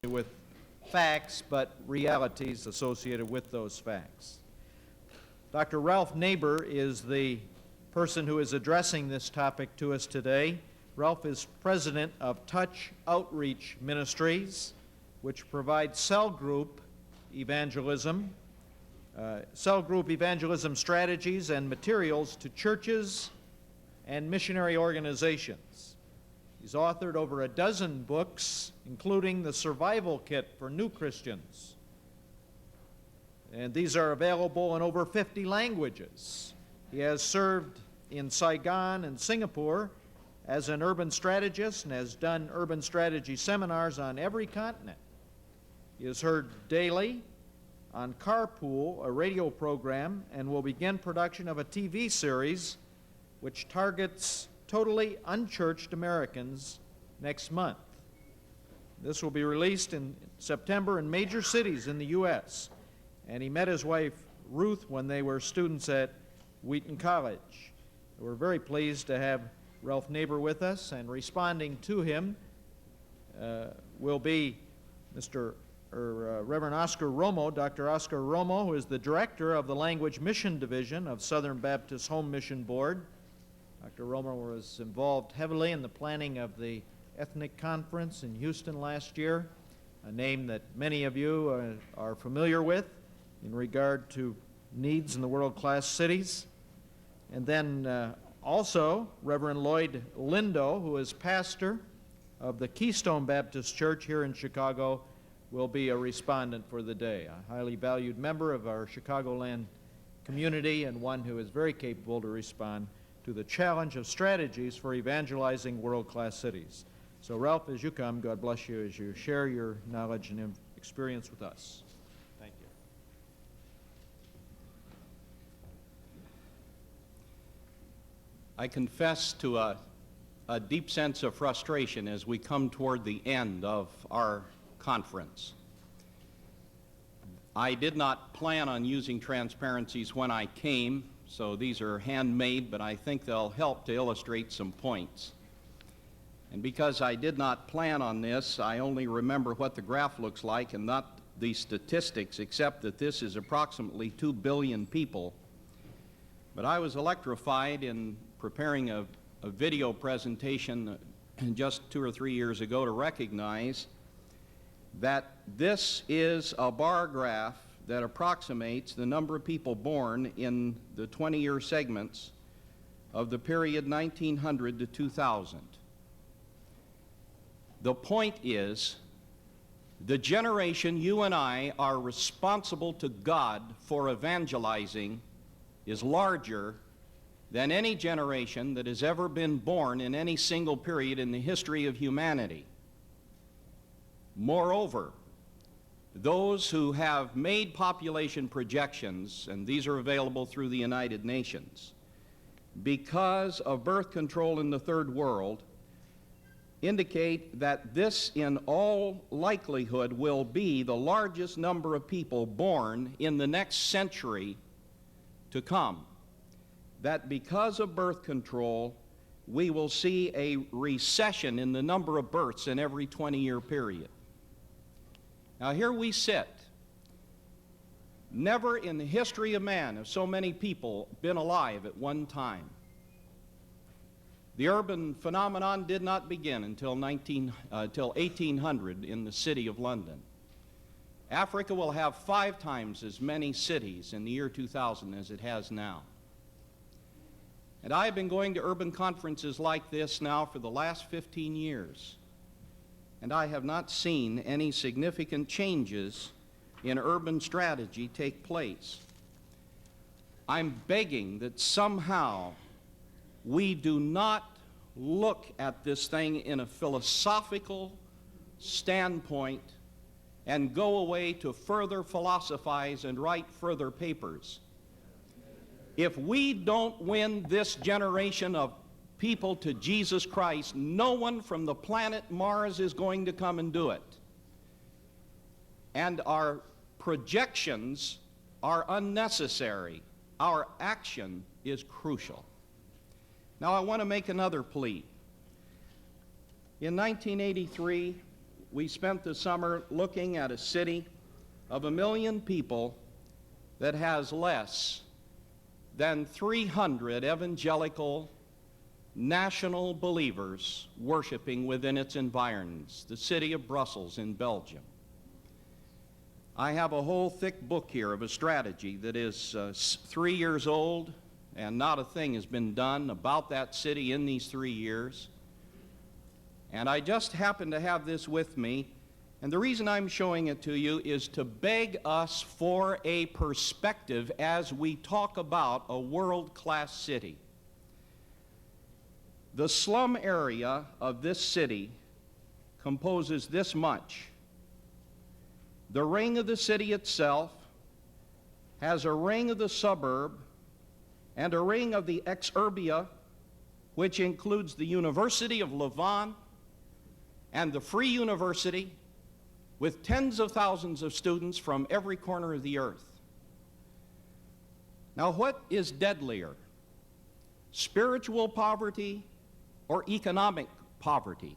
with facts, but realities associated with those facts. Dr. Ralph Neighbor is the person who is addressing this topic to us today. Ralph is president of Touch Outreach Ministries, which provides cell group evangelism strategies and materials to churches and missionary organizations. He's authored over a dozen books, including The Survival Kit for New Christians. And these are available in over 50 languages. He has served in Saigon and Singapore as an urban strategist and has done urban strategy seminars on every continent. He is heard daily on Carpool, a radio program, and will begin production of a TV series which targets totally unchurched Americans next month. This will be released in September in major cities in the U.S., and he met his wife Ruth when they were students at Wheaton College. We're very pleased to have Ralph Neighbor with us, and responding to him will be Reverend Oscar Romo, Dr. Oscar Romo, who is the director of the Language Mission Division of Southern Baptist Home Mission Board. Dr. Romo was involved heavily in the planning of the Ethnic Conference in Houston last year, a name that many of you are familiar with in regard to needs in the world-class cities. And then also Reverend Lloyd Lindo, who is pastor of the Keystone Baptist Church here in Chicago, will be a respondent for the day, a highly valued member of our Chicagoland community and one who is very capable to respond to the challenge of strategies for evangelizing world-class cities. So Ralph, as you come, God bless you as you share your knowledge and experience with us. Thank you. I confess to a deep sense of frustration as we come toward the end of our conference. I did not plan on using transparencies when I came, so these are handmade, but I think they'll help to illustrate some points. And because I did not plan on this, I only remember what the graph looks like and not the statistics, except that this is approximately 2 billion people. But I was electrified in preparing a video presentation just 2 or 3 years ago to recognize that this is a bar graph that approximates the number of people born in the 20-year segments of the period 1900 to 2000. The point is, the generation you and I are responsible to God for evangelizing is larger than any generation that has ever been born in any single period in the history of humanity. Moreover, those who have made population projections, and these are available through the United Nations, because of birth control in the third world, indicate that this in all likelihood will be the largest number of people born in the next century to come. That because of birth control, we will see a recession in the number of births in every 20-year period. Now here we sit. Never in the history of man have so many people been alive at one time. The urban phenomenon did not begin until 1800 in the city of London. Africa will have 5 times as many cities in the year 2000 as it has now. And I have been going to urban conferences like this now for the last 15 years. And I have not seen any significant changes in urban strategy take place. I'm begging that somehow we do not look at this thing in a philosophical standpoint and go away to further philosophize and write further papers. If we don't win this generation of people to Jesus Christ, no one from the planet Mars is going to come and do it. And our projections are unnecessary. Our action is crucial. Now I want to make another plea. In 1983, we spent the summer looking at a city of 1 million people that has less than 300 evangelical national believers worshiping within its environs, the city of Brussels in Belgium. I have a whole thick book here of a strategy that is 3 years old, and not a thing has been done about that city in these 3 years. And I just happen to have this with me, and the reason I'm showing it to you is to beg us for a perspective as we talk about a world-class city. The slum area of this city composes this much. The ring of the city itself has a ring of the suburb and a ring of the exurbia, which includes the University of Louvain and the Free University, with tens of thousands of students from every corner of the earth. Now, what is deadlier, spiritual poverty or economic poverty?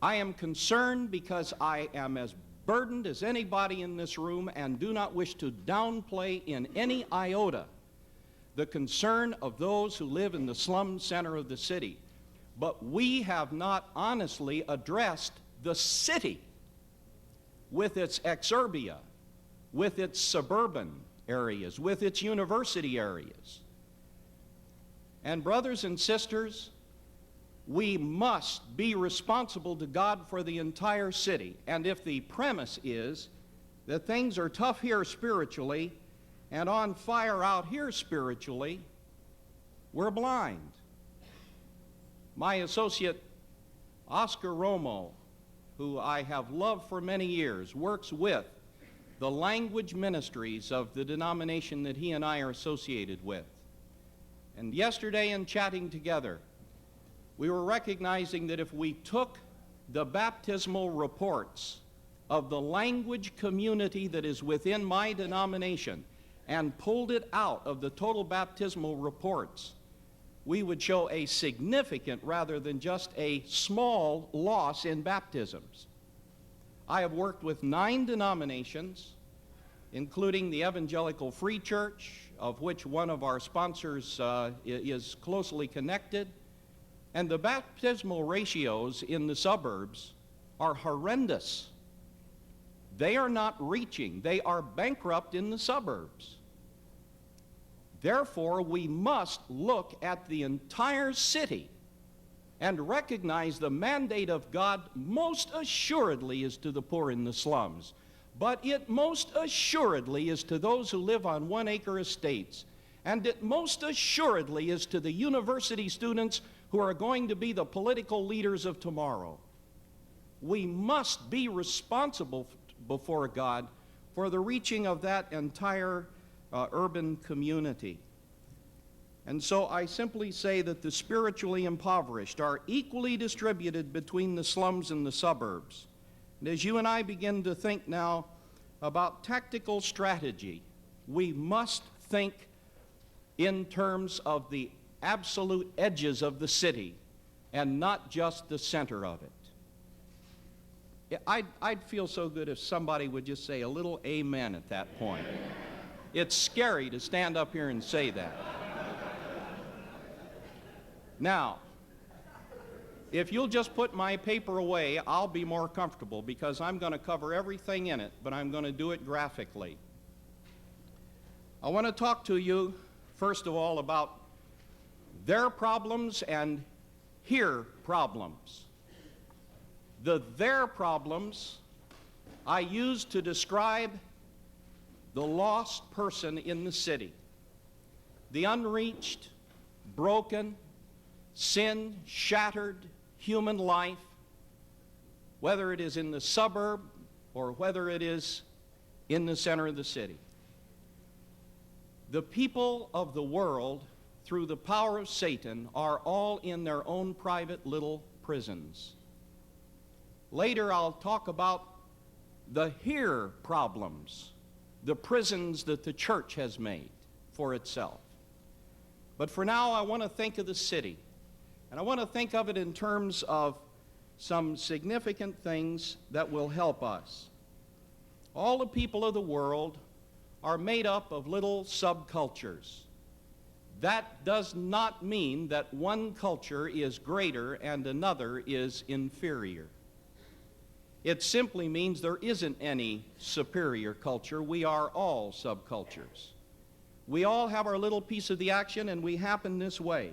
I am concerned because I am as burdened as anybody in this room and do not wish to downplay in any iota the concern of those who live in the slum center of the city. But we have not honestly addressed the city with its exurbia, with its suburban areas, with its university areas. And brothers and sisters, we must be responsible to God for the entire city. And if the premise is that things are tough here spiritually and on fire out here spiritually, we're blind. My associate, Oscar Romo, who I have loved for many years, works with the language ministries of the denomination that he and I are associated with. And yesterday in chatting together, we were recognizing that if we took the baptismal reports of the language community that is within my denomination and pulled it out of the total baptismal reports, we would show a significant rather than just a small loss in baptisms. I have worked with 9 denominations, including the Evangelical Free Church, of which one of our sponsors is closely connected, and the baptismal ratios in the suburbs are horrendous. They are not reaching. They are bankrupt in the suburbs. Therefore, we must look at the entire city and recognize the mandate of God most assuredly is to the poor in the slums, but it most assuredly is to those who live on 1-acre estates, and it most assuredly is to the university students who are going to be the political leaders of tomorrow. We must be responsible before God for the reaching of that entire urban community. And so I simply say that the spiritually impoverished are equally distributed between the slums and the suburbs. And as you and I begin to think now about tactical strategy, we must think in terms of the absolute edges of the city and not just the center of it. I'd feel so good if somebody would just say a little amen at that point. It's scary to stand up here and say that. Now, if you'll just put my paper away, I'll be more comfortable because I'm going to cover everything in it, but I'm going to do it graphically. I want to talk to you, first of all, about their problems and here problems. The their problems I use to describe the lost person in the city, the unreached, broken, sin-shattered human life, whether it is in the suburb or whether it is in the center of the city. The people of the world, through the power of Satan, are all in their own private little prisons. Later I'll talk about the here problems, the prisons that the church has made for itself. But for now I want to think of the city, and I want to think of it in terms of some significant things that will help us. All the people of the world are made up of little subcultures. That does not mean that one culture is greater and another is inferior. It simply means there isn't any superior culture. We are all subcultures. We all have our little piece of the action, and we happen this way.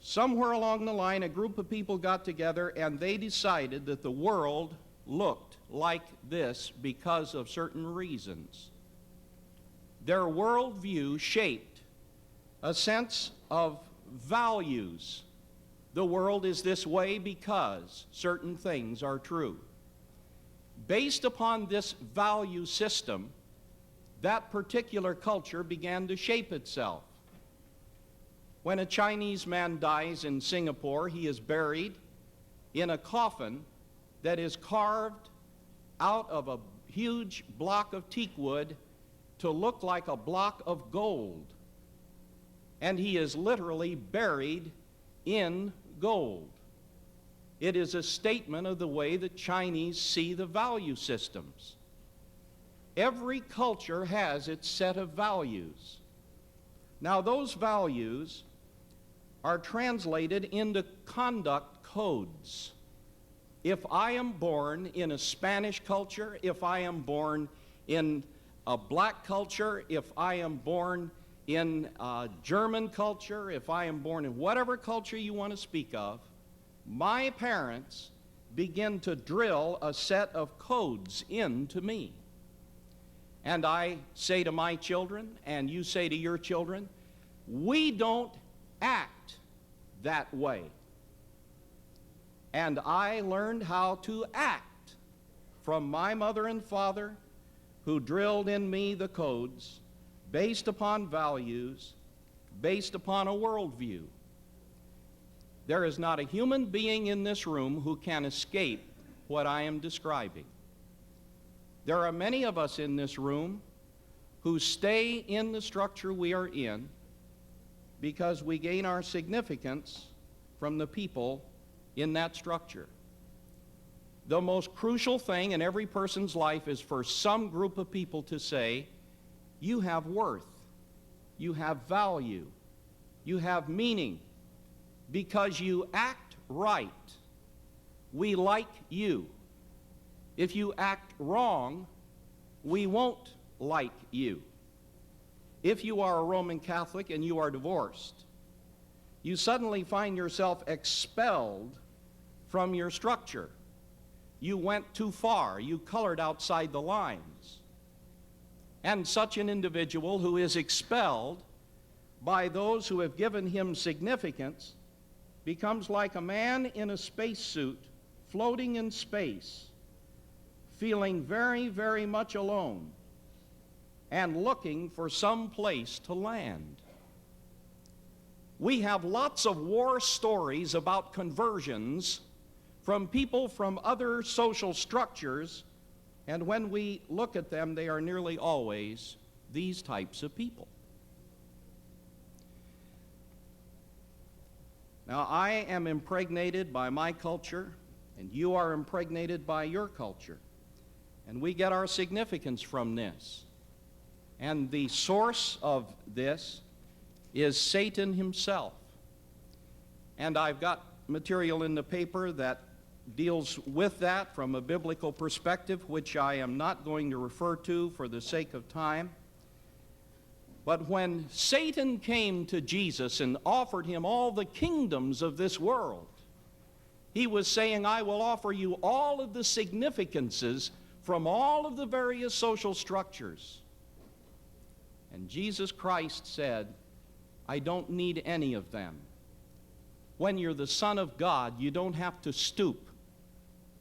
Somewhere along the line, a group of people got together and they decided that the world looked like this because of certain reasons. Their worldview shaped a sense of values. The world is this way because certain things are true. Based upon this value system, that particular culture began to shape itself. When a Chinese man dies in Singapore, he is buried in a coffin that is carved out of a huge block of teak wood to look like a block of gold. And he is literally buried in gold. It is a statement of the way the Chinese see the value systems. Every culture has its set of values. Now, those values are translated into conduct codes. If I am born in a Spanish culture, if I am born in a black culture, if I am born in a German culture, if I am born in whatever culture you want to speak of, my parents begin to drill a set of codes into me. And I say to my children, and you say to your children, we don't act that way. And I learned how to act from my mother and father, who drilled in me the codes based upon values, based upon a worldview. There is not a human being in this room who can escape what I am describing. There are many of us in this room who stay in the structure we are in because we gain our significance from the people in that structure. The most crucial thing in every person's life is for some group of people to say, you have worth, you have value, you have meaning, because you act right. We like you. If you act wrong, we won't like you. If you are a Roman Catholic and you are divorced, you suddenly find yourself expelled from your structure. You went too far. You colored outside the lines. And such an individual who is expelled by those who have given him significance becomes like a man in a spacesuit floating in space, feeling very, very much alone and looking for some place to land. We have lots of war stories about conversions from people from other social structures, and when we look at them, they are nearly always these types of people. Now, I am impregnated by my culture, and you are impregnated by your culture, and we get our significance from this. And the source of this is Satan himself. And I've got material in the paper that deals with that from a biblical perspective, which I am not going to refer to for the sake of time. But when Satan came to Jesus and offered him all the kingdoms of this world, he was saying, I will offer you all of the significances from all of the various social structures. And Jesus Christ said, I don't need any of them. When you're the Son of God, you don't have to stoop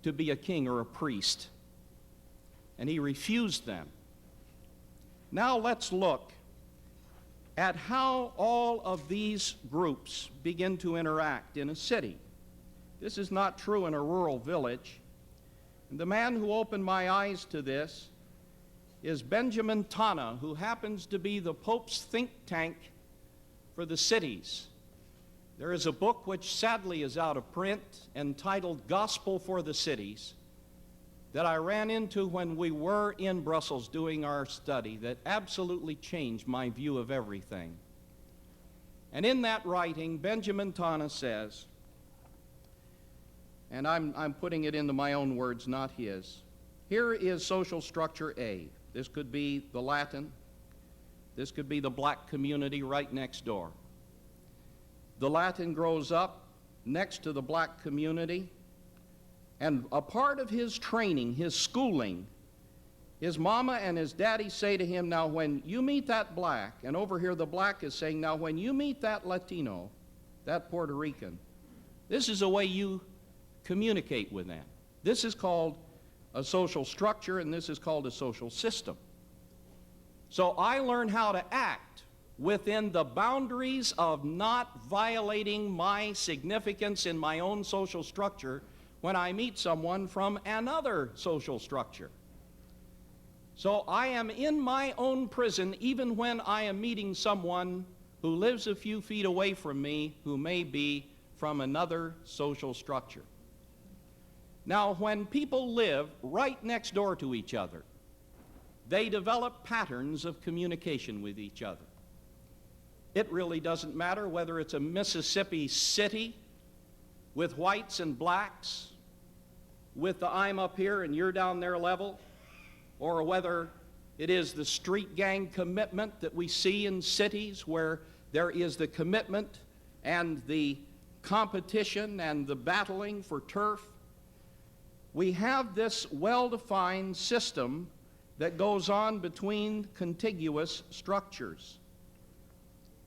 to be a king or a priest. And he refused them. Now let's look at how all of these groups begin to interact in a city. This is not true in a rural village. And the man who opened my eyes to this is Benjamin Tana, who happens to be the Pope's think tank for the cities. There is a book which sadly is out of print entitled Gospel for the Cities that I ran into when we were in Brussels doing our study that absolutely changed my view of everything. And in that writing, Benjamin Tana says, and I'm putting it into my own words, not his, here is social structure A. This could be the Latin. This could be the black community right next door. The Latin grows up next to the black community, and a part of his training, his schooling, his mama and his daddy say to him, now when you meet that black, and over here the black is saying, now when you meet that Latino, that Puerto Rican, this is the way you communicate with them. This is called a social structure, and this is called a social system. So I learned how to act within the boundaries of not violating my significance in my own social structure when I meet someone from another social structure. So I am in my own prison even when I am meeting someone who lives a few feet away from me who may be from another social structure. Now, when people live right next door to each other, they develop patterns of communication with each other. It really doesn't matter whether it's a Mississippi city with whites and blacks, with the I'm up here and you're down there level, or whether it is the street gang commitment that we see in cities where there is the commitment and the competition and the battling for turf. We have this well-defined system that goes on between contiguous structures.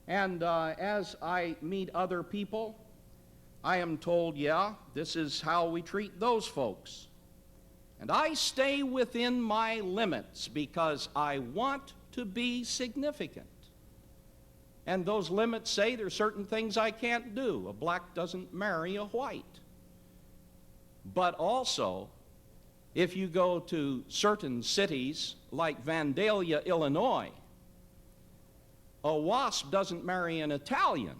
And as I meet other people, I am told, yeah, this is how we treat those folks. And I stay within my limits because I want to be significant. And those limits say there are certain things I can't do. A black doesn't marry a white. But also, if you go to certain cities like Vandalia, Illinois, a WASP doesn't marry an Italian.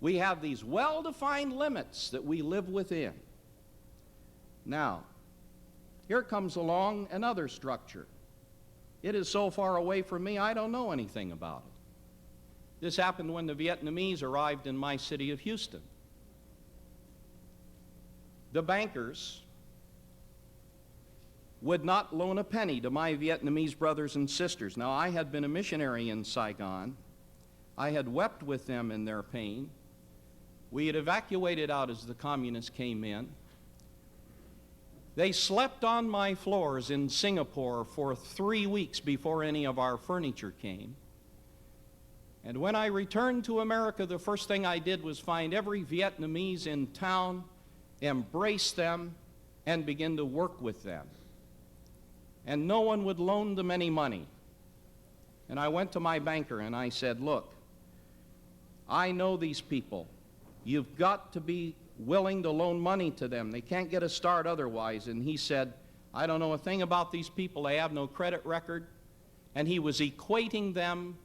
We have these well-defined limits that we live within. Now, here comes along another structure. It is so far away from me, I don't know anything about it. This happened when the Vietnamese arrived in my city of Houston. The bankers would not loan a penny to my Vietnamese brothers and sisters. Now, I had been a missionary in Saigon. I had wept with them in their pain. We had evacuated out as the communists came in. They slept on my floors in Singapore for 3 weeks before any of our furniture came. And when I returned to America, the first thing I did was find every Vietnamese in town, embrace them, and begin to work with them. And no one would loan them any money. And I went to my banker and I said, look, I know these people. You've got to be willing to loan money to them. They can't get a start otherwise. And he said, I don't know a thing about these people. They have no credit record. And he was equating them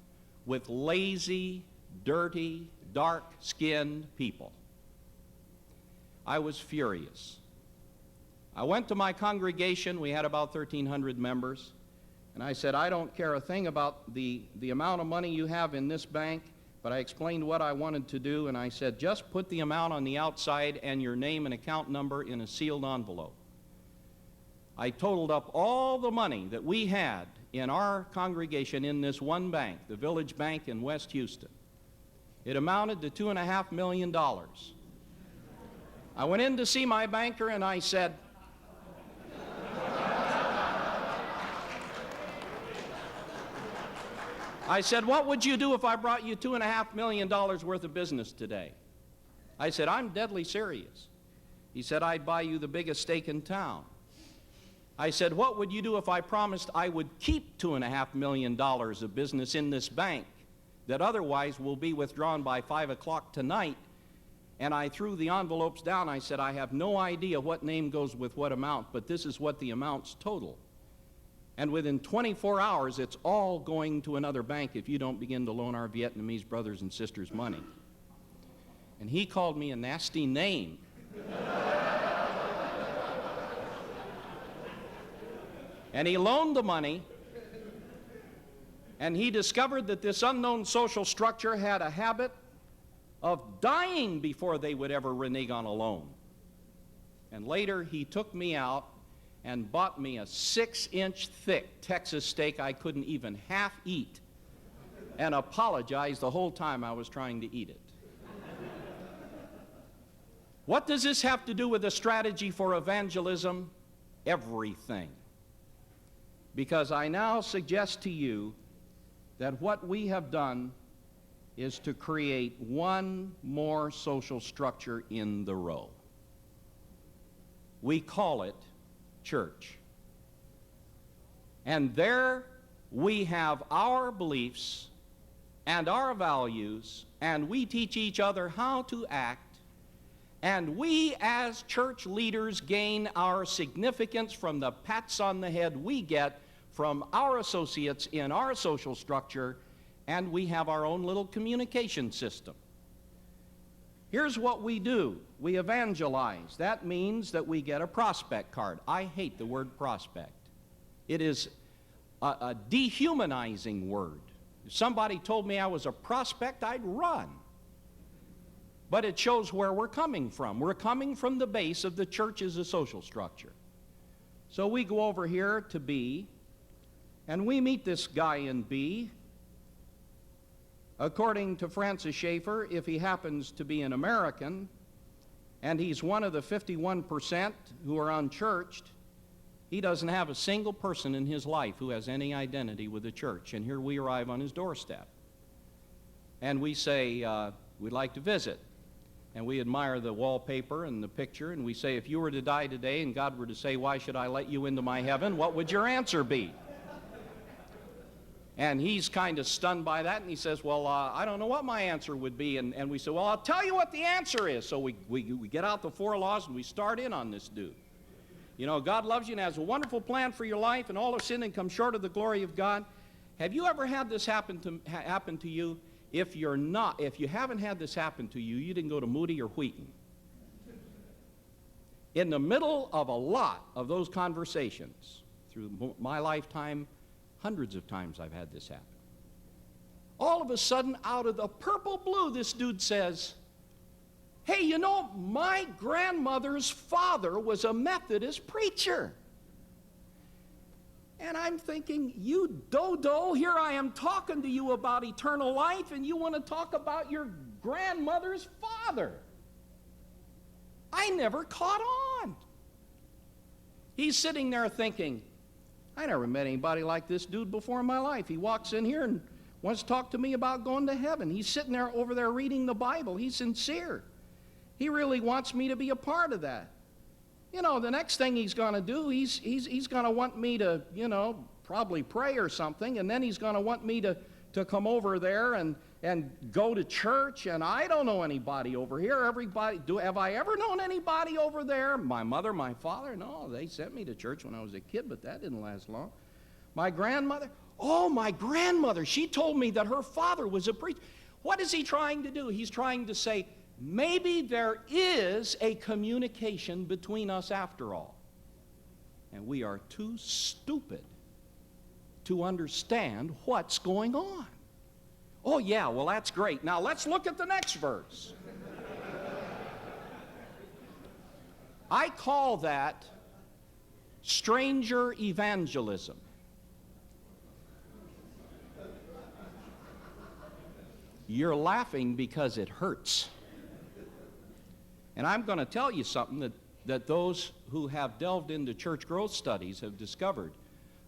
with lazy, dirty, dark-skinned people. I was furious. I went to my congregation. We had about 1,300 members. And I said, I don't care a thing about the amount of money you have in this bank, but I explained what I wanted to do, and I said, just put the amount on the outside and your name and account number in a sealed envelope. I totaled up all the money that we had in our congregation in this one bank, the Village Bank in West Houston. It amounted to $2.5 million. I went in to see my banker and I said, what would you do if I brought you $2.5 million worth of business today? I said, I'm deadly serious. He said, I'd buy you the biggest steak in town. I said, what would you do if I promised I would keep $2.5 million of business in this bank that otherwise will be withdrawn by 5 o'clock tonight? And I threw the envelopes down. I said, I have no idea what name goes with what amount, but this is what the amounts total. And within 24 hours, it's all going to another bank if you don't begin to loan our Vietnamese brothers and sisters money. And he called me a nasty name. And he loaned the money, and he discovered that this unknown social structure had a habit of dying before they would ever renege on a loan. And later he took me out and bought me a 6-inch thick Texas steak I couldn't even half eat, and apologized the whole time I was trying to eat it. What does this have to do with a strategy for evangelism? Everything. Because I now suggest to you that what we have done is to create one more social structure in the row. We call it church. And there we have our beliefs and our values, and we teach each other how to act, and we as church leaders gain our significance from the pats on the head we get from our associates in our social structure, and we have our own little communication system. Here's what we do. We evangelize. That means that we get a prospect card. I hate the word prospect. It is a dehumanizing word. If somebody told me I was a prospect, I'd run. But it shows where we're coming from. We're coming from the base of the church as a social structure. So we go over here to B, and we meet this guy in B. According to Francis Schaeffer, if he happens to be an American, and he's one of the 51% who are unchurched, he doesn't have a single person in his life who has any identity with the church. And here we arrive on his doorstep. And we say, we'd like to visit. And we admire the wallpaper and the picture, and we say, if you were to die today and God were to say, why should I let you into my heaven, what would your answer be? And he's kind of stunned by that, and he says, well, I don't know what my answer would be. And we say, well, I'll tell you what the answer is. So we get out the 4 laws, and we start in on this dude. You know, God loves you and has a wonderful plan for your life, and all have sinned and come short of the glory of God. Have you ever had this happen to you? If you haven't had this happen to you, you didn't go to Moody or Wheaton. In the middle of a lot of those conversations, through my lifetime, hundreds of times I've had this happen. All of a sudden, out of the purple blue, this dude says, hey, you know, my grandmother's father was a Methodist preacher. And I'm thinking, you dodo, here I am talking to you about eternal life, and you want to talk about your grandmother's father. I never caught on. He's sitting there thinking, I never met anybody like this dude before in my life. He walks in here and wants to talk to me about going to heaven. He's sitting there over there reading the Bible. He's sincere. He really wants me to be a part of that. You know, the next thing he's going to do, he's going to want me to, you know, probably pray or something, and then he's going to want me to come over there and go to church, and I don't know anybody over here. Have I ever known anybody over there? My mother, my father? No, they sent me to church when I was a kid, but that didn't last long. My grandmother? Oh, my grandmother. She told me that her father was a preacher. What is he trying to do? He's trying to say, maybe there is a communication between us after all. And we are too stupid to understand what's going on. Oh, yeah, well, that's great. Now, let's look at the next verse. I call that stranger evangelism. You're laughing because it hurts. And I'm going to tell you something that those who have delved into church growth studies have discovered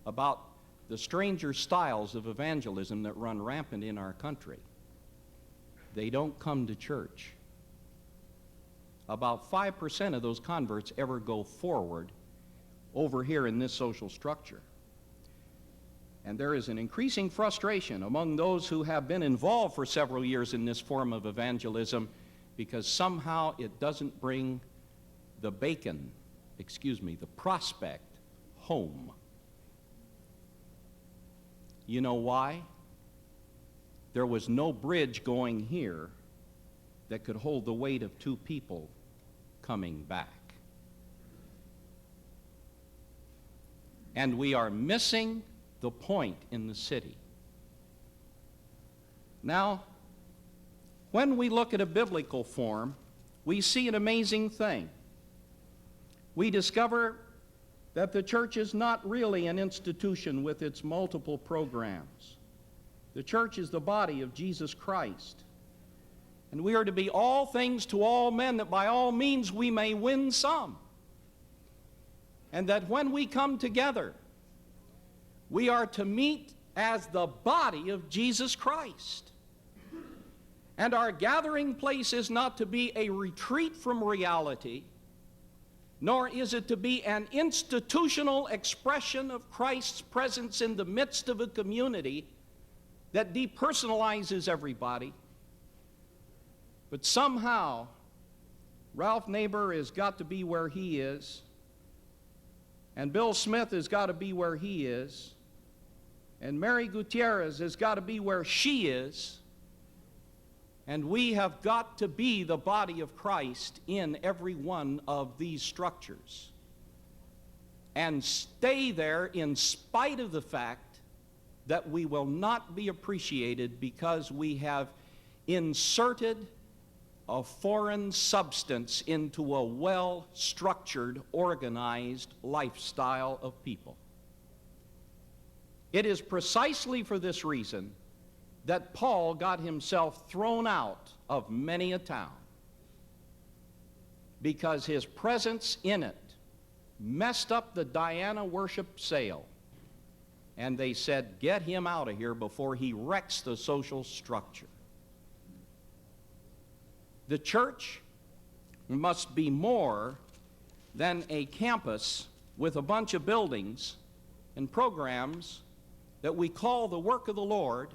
about the stranger styles of evangelism that run rampant in our country. They don't come to church. About 5% of those converts ever go forward over here in this social structure. And there is an increasing frustration among those who have been involved for several years in this form of evangelism, because somehow it doesn't bring the prospect home. You know why? There was no bridge going here that could hold the weight of two people coming back. And we are missing the point in the city. Now, when we look at a biblical form, we see an amazing thing. We discover that the church is not really an institution with its multiple programs. The church is the body of Jesus Christ. And we are to be all things to all men, that by all means we may win some. And that when we come together, we are to meet as the body of Jesus Christ. And our gathering place is not to be a retreat from reality, nor is it to be an institutional expression of Christ's presence in the midst of a community that depersonalizes everybody. But somehow, Ralph Neighbor has got to be where he is, and Bill Smith has got to be where he is, and Mary Gutierrez has got to be where she is, and we have got to be the body of Christ in every one of these structures, and stay there in spite of the fact that we will not be appreciated because we have inserted a foreign substance into a well-structured, organized lifestyle of people. It is precisely for this reason that Paul got himself thrown out of many a town, because his presence in it messed up the Diana worship sale, and they said, get him out of here before he wrecks the social structure. The church must be more than a campus with a bunch of buildings and programs that we call the work of the Lord,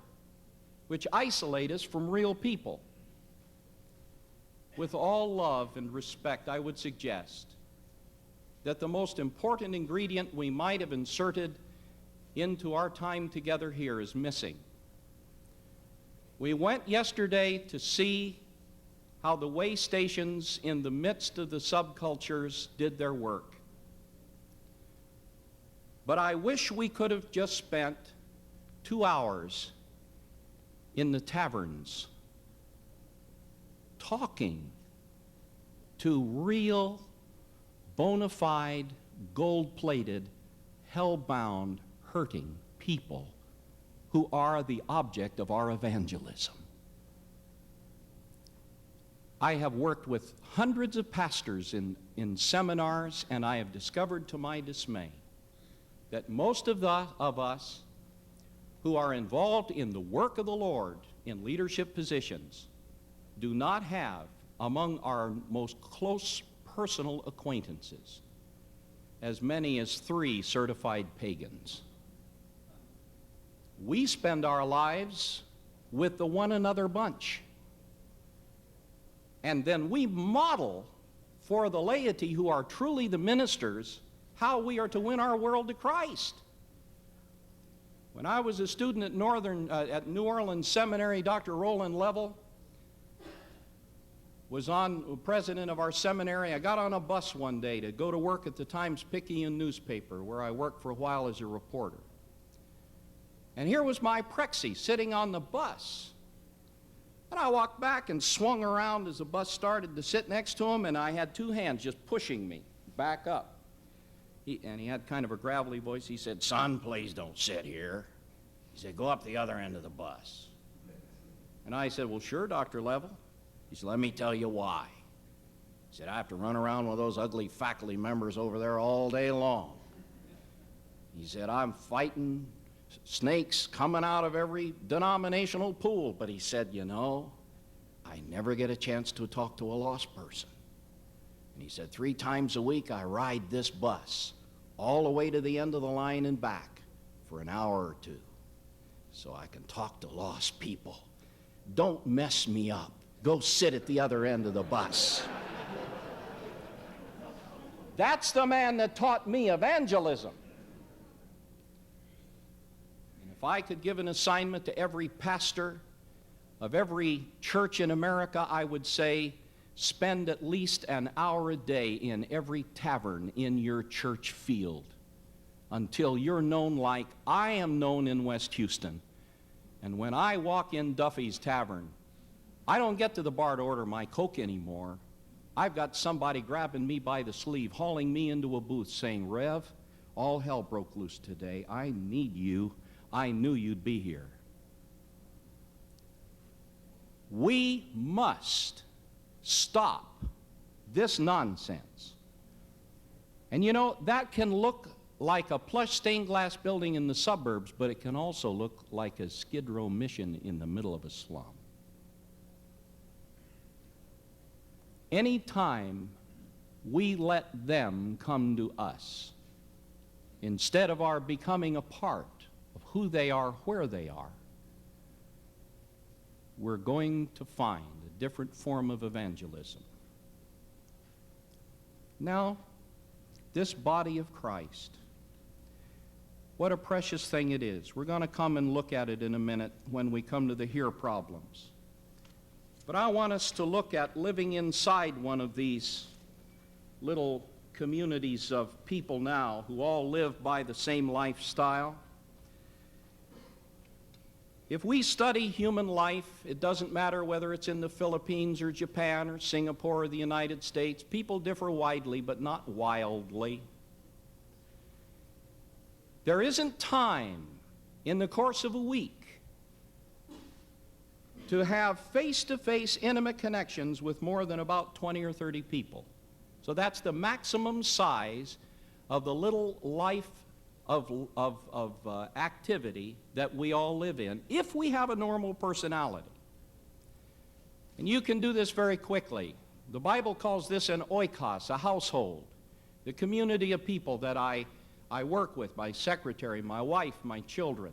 which isolate us from real people. With all love and respect, I would suggest that the most important ingredient we might have inserted into our time together here is missing. We went yesterday to see how the way stations in the midst of the subcultures did their work. But I wish we could have just spent 2 hours in the taverns talking to real, bona fide, gold-plated, hell-bound, hurting people who are the object of our evangelism. I have worked with hundreds of pastors in seminars, and I have discovered to my dismay that most of us who are involved in the work of the Lord in leadership positions do not have among our most close personal acquaintances as many as 3 certified pagans. We spend our lives with the one another bunch. And then we model for the laity who are truly the ministers how we are to win our world to Christ. When I was a student at New Orleans Seminary, Dr. Roland Level was president of our seminary. I got on a bus one day to go to work at the Times-Picayune newspaper, where I worked for a while as a reporter. And here was my Prexy sitting on the bus. And I walked back and swung around as the bus started to sit next to him, and I had 2 hands just pushing me back up. He had kind of a gravelly voice. He said, "Son, please don't sit here." He said, "Go up the other end of the bus." And I said, "Well, sure, Dr. Level." He said, "Let me tell you why." He said, "I have to run around with those ugly faculty members over there all day long." He said, "I'm fighting snakes coming out of every denominational pool." But he said, "You know, I never get a chance to talk to a lost person." And he said, 3 times a week I ride this bus all the way to the end of the line and back for an hour or 2 so I can talk to lost people. Don't mess me up. Go sit at the other end of the bus." That's the man that taught me evangelism. And if I could give an assignment to every pastor of every church in America, I would say, spend at least an hour a day in every tavern in your church field until you're known like I am known in West Houston. And when I walk in Duffy's Tavern, I don't get to the bar to order my Coke anymore. I've got somebody grabbing me by the sleeve, hauling me into a booth saying, "Rev, all hell broke loose today. I need you. I knew you'd be here." We must stop this nonsense. And you know, that can look like a plush stained glass building in the suburbs, but it can also look like a Skid Row mission in the middle of a slum. Anytime we let them come to us, instead of our becoming a part of who they are, where they are, we're going to find a different form of evangelism. Now, this body of Christ, what a precious thing it is. We're going to come and look at it in a minute when we come to the here problems. But I want us to look at living inside one of these little communities of people now who all live by the same lifestyle. If we study human life, it doesn't matter whether it's in the Philippines or Japan or Singapore or the United States, people differ widely but not wildly. There isn't time in the course of a week to have face-to-face intimate connections with more than about 20 or 30 people. So that's the maximum size of the little life of activity that we all live in, if we have a normal personality. And you can do this very quickly. The Bible calls this an oikos, a household, the community of people that I work with, my secretary, my wife, my children,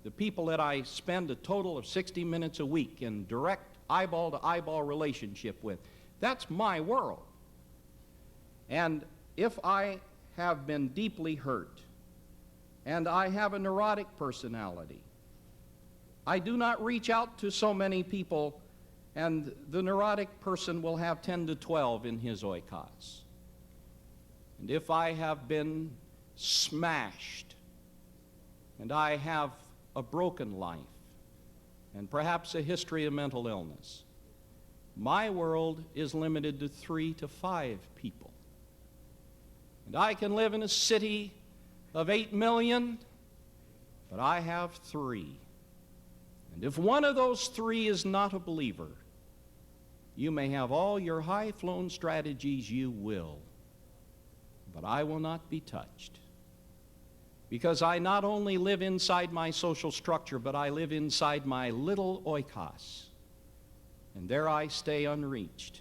the people that I spend a total of 60 minutes a week in direct eyeball-to-eyeball relationship with. That's my world. And if I have been deeply hurt, and I have a neurotic personality, I do not reach out to so many people, and the neurotic person will have 10 to 12 in his oikos. And if I have been smashed, and I have a broken life, and perhaps a history of mental illness, my world is limited to 3 to 5 people. And I can live in a city of 8 million, but I have 3. And if one of those 3 is not a believer, you may have all your high-flown strategies you will, but I will not be touched. Because I not only live inside my social structure, but I live inside my little oikos. And there I stay unreached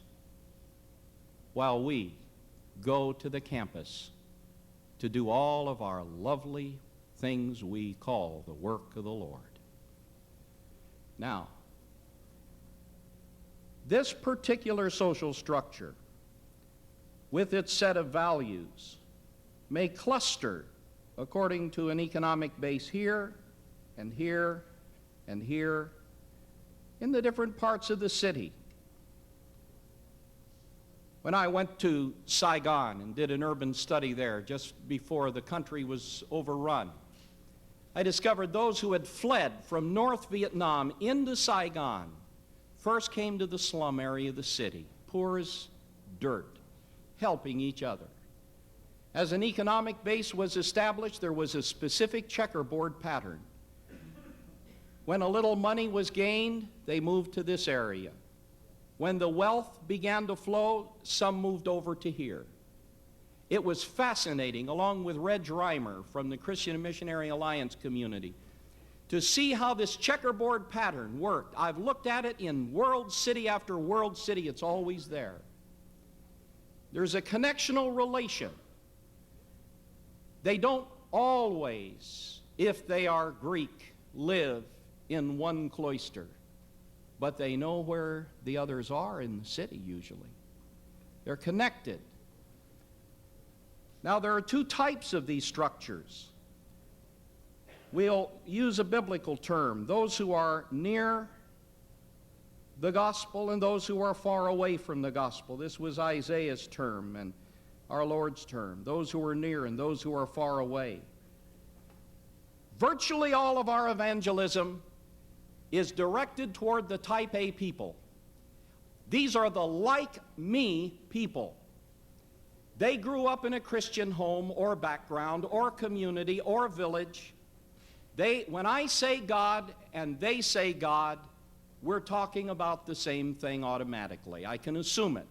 while we go to the campus to do all of our lovely things we call the work of the Lord. Now, this particular social structure, with its set of values, may cluster according to an economic base here and here and here in the different parts of the city. When I went to Saigon and did an urban study there just before the country was overrun, I discovered those who had fled from North Vietnam into Saigon first came to the slum area of the city, poor as dirt, helping each other. As an economic base was established, there was a specific checkerboard pattern. When a little money was gained, they moved to this area. When the wealth began to flow, some moved over to here. It was fascinating, along with Reg Reimer from the Christian and Missionary Alliance community, to see how this checkerboard pattern worked. I've looked at it in world city after world city. It's always there. There's a connectional relation. They don't always, if they are Greek, live in one cloister, but they know where the others are in the city usually. They're connected. Now, there are 2 types of these structures. We'll use a biblical term, those who are near the gospel and those who are far away from the gospel. This was Isaiah's term and our Lord's term. Those who are near and those who are far away. Virtually all of our evangelism is directed toward the type A people. These are the like-me people. They grew up in a Christian home or background or community or village. When I say God and they say God, we're talking about the same thing automatically. I can assume it.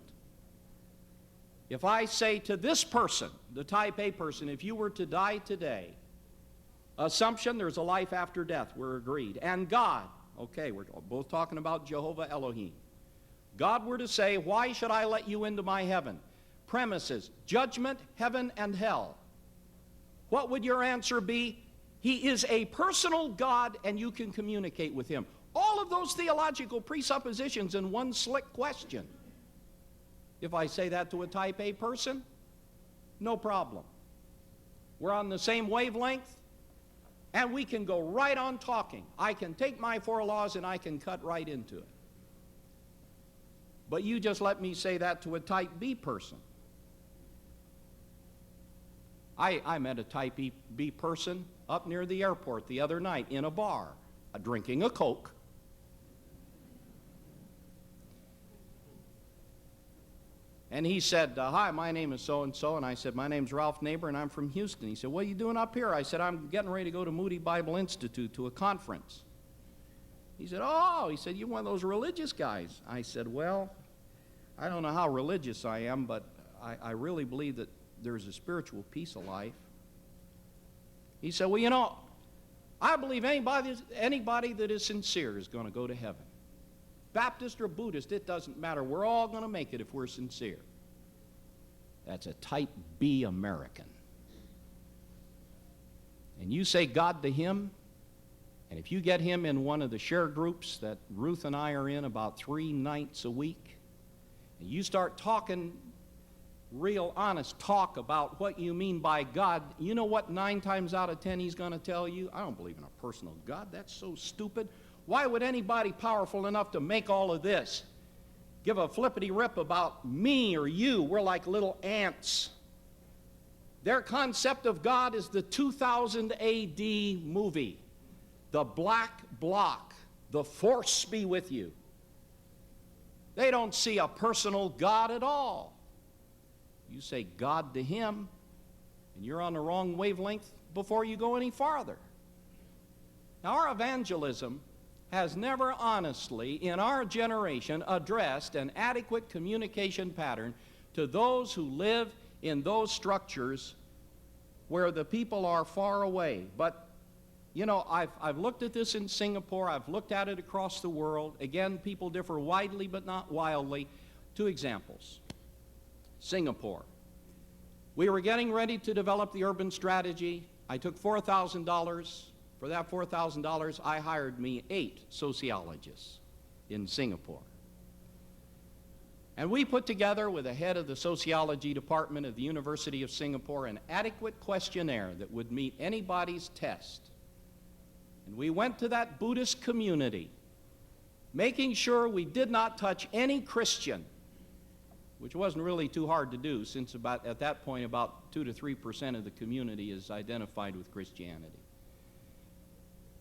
If I say to this person, the type A person, if you were to die today, assumption, there's a life after death, we're agreed. And God, okay, we're both talking about Jehovah Elohim. God were to say, why should I let you into my heaven? Premises, judgment, heaven, and hell. What would your answer be? He is a personal God and you can communicate with him. All of those theological presuppositions in one slick question. If I say that to a type A person, no problem. We're on the same wavelength and we can go right on talking. I can take my 4 laws and I can cut right into it. But you just let me say that to a type B person. I met a type B person up near the airport the other night in a bar, drinking a Coke. And he said, hi, my name is so-and-so. And I said, my name's Ralph Neighbor, and I'm from Houston. He said, what are you doing up here? I said, I'm getting ready to go to Moody Bible Institute to a conference. He said, oh, he said, you're one of those religious guys. I said, well, I don't know how religious I am, but I really believe that there's a spiritual piece of life. He said, well, you know, I believe anybody that is sincere is going to go to heaven. Baptist or Buddhist, it doesn't matter. We're all going to make it if we're sincere. That's a type B American. And you say God to him, and if you get him in one of the share groups that Ruth and I are in about 3 nights a week, and you start talking real honest talk about what you mean by God, you know what 9 times out of 10 he's going to tell you? I don't believe in a personal God. That's so stupid. Why would anybody powerful enough to make all of this give a flippity-rip about me or you? We're like little ants. Their concept of God is the 2000 AD movie, The Black Block, The Force Be With You. They don't see a personal God at all. You say God to him, and you're on the wrong wavelength before you go any farther. Now, our evangelism has never honestly, in our generation, addressed an adequate communication pattern to those who live in those structures where the people are far away. But, you know, I've looked at this in Singapore. I've looked at it across the world. Again, people differ widely but not wildly. 2 examples. Singapore. We were getting ready to develop the urban strategy. I took $4,000. For that $4,000, I hired me 8 sociologists in Singapore. And we put together with the head of the sociology department of the University of Singapore an adequate questionnaire that would meet anybody's test. And we went to that Buddhist community, making sure we did not touch any Christian, which wasn't really too hard to do, since at that point about 2 to 3% of the community is identified with Christianity.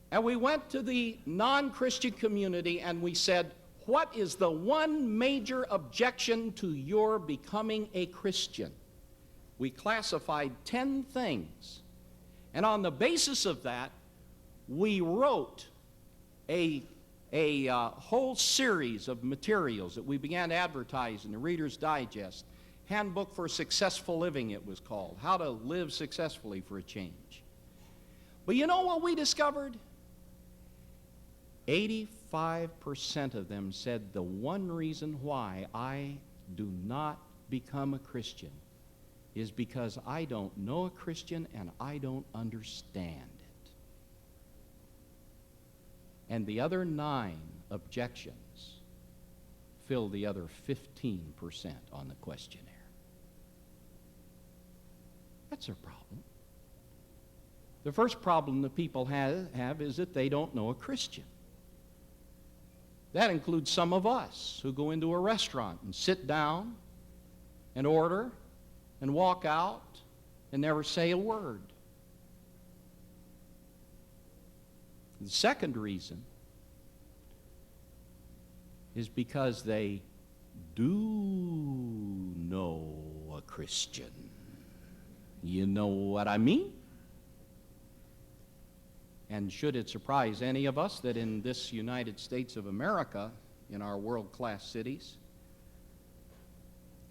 And we went to the non-Christian community and we said, what is the one major objection to your becoming a Christian? We classified 10 things. And on the basis of that, we wrote a whole series of materials that we began to advertise in the Reader's Digest. Handbook for Successful Living, it was called. How to live successfully for a change. But you know what we discovered? 85% of them said the one reason why I do not become a Christian is because I don't know a Christian and I don't understand it. And the other 9 objections fill the other 15% on the questionnaire. That's their problem. The first problem that people have is that they don't know a Christian. That includes some of us who go into a restaurant and sit down and order and walk out and never say a word. The second reason is because they do know a Christian. You know what I mean? And should it surprise any of us that in this United States of America, in our world-class cities,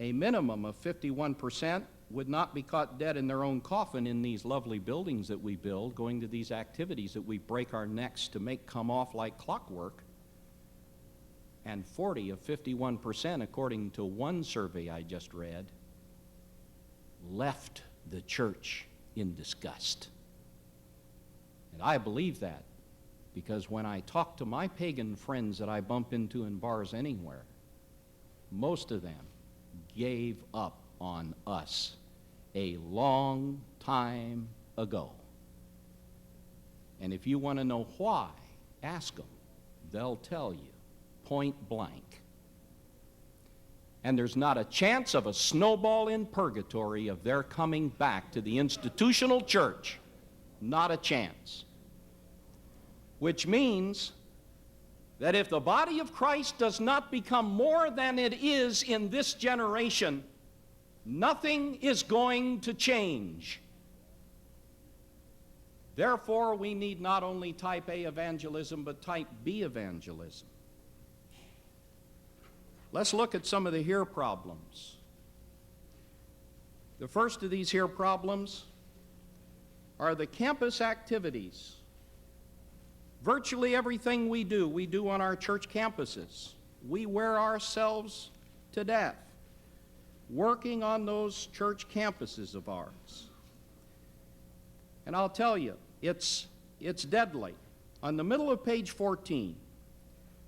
a minimum of 51% would not be caught dead in their own coffin in these lovely buildings that we build, going to these activities that we break our necks to make come off like clockwork, and 40 of 51%, according to one survey I just read, left the church in disgust. And I believe that because when I talk to my pagan friends that I bump into in bars anywhere, most of them gave up on us a long time ago. And if you want to know why, ask them. They'll tell you, point blank. And there's not a chance of a snowball in purgatory of their coming back to the institutional church. Not a chance. Which means that if the body of Christ does not become more than it is in this generation, nothing is going to change. Therefore, we need not only type A evangelism, but type B evangelism. Let's look at some of the here problems. The first of these here problems are the campus activities. Virtually everything we do on our church campuses. We wear ourselves to death working on those church campuses of ours. And I'll tell you, it's deadly. On the middle of page 14,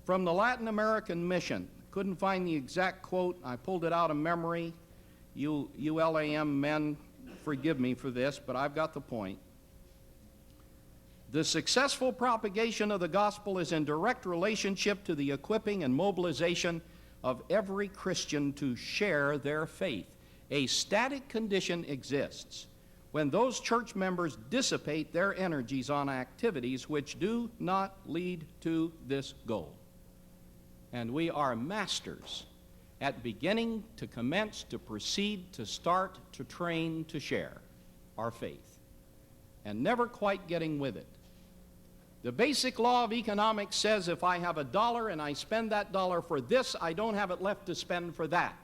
from the Latin American Mission, couldn't find the exact quote, I pulled it out of memory. You LAM men, forgive me for this, but I've got the point. The successful propagation of the gospel is in direct relationship to the equipping and mobilization of every Christian to share their faith. A static condition exists when those church members dissipate their energies on activities which do not lead to this goal. And we are masters at beginning to commence, to proceed, to start, to train, to share our faith, and never quite getting with it. The basic law of economics says if I have $1 and I spend that dollar for this, I don't have it left to spend for that.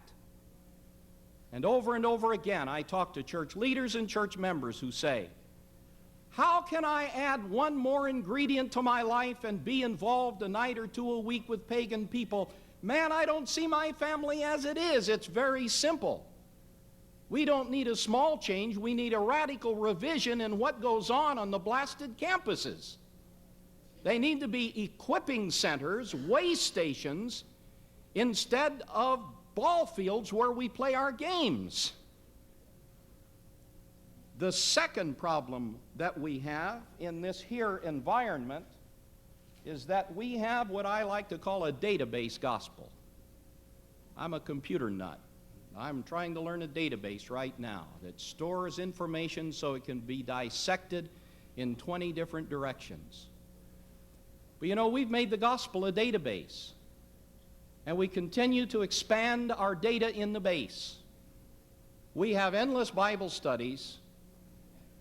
And over again, I talk to church leaders and church members who say, how can I add one more ingredient to my life and be involved a night or two a week with pagan people? Man, I don't see my family as it is. It's very simple. We don't need a small change. We need a radical revision in what goes on the blasted campuses. They need to be equipping centers, way stations, instead of ball fields where we play our games. The second problem that we have in this here environment is that we have what I like to call a database gospel. I'm a computer nut. I'm trying to learn a database right now that stores information so it can be dissected in 20 different directions. But you know, we've made the gospel a database, and we continue to expand our data in the base. We have endless Bible studies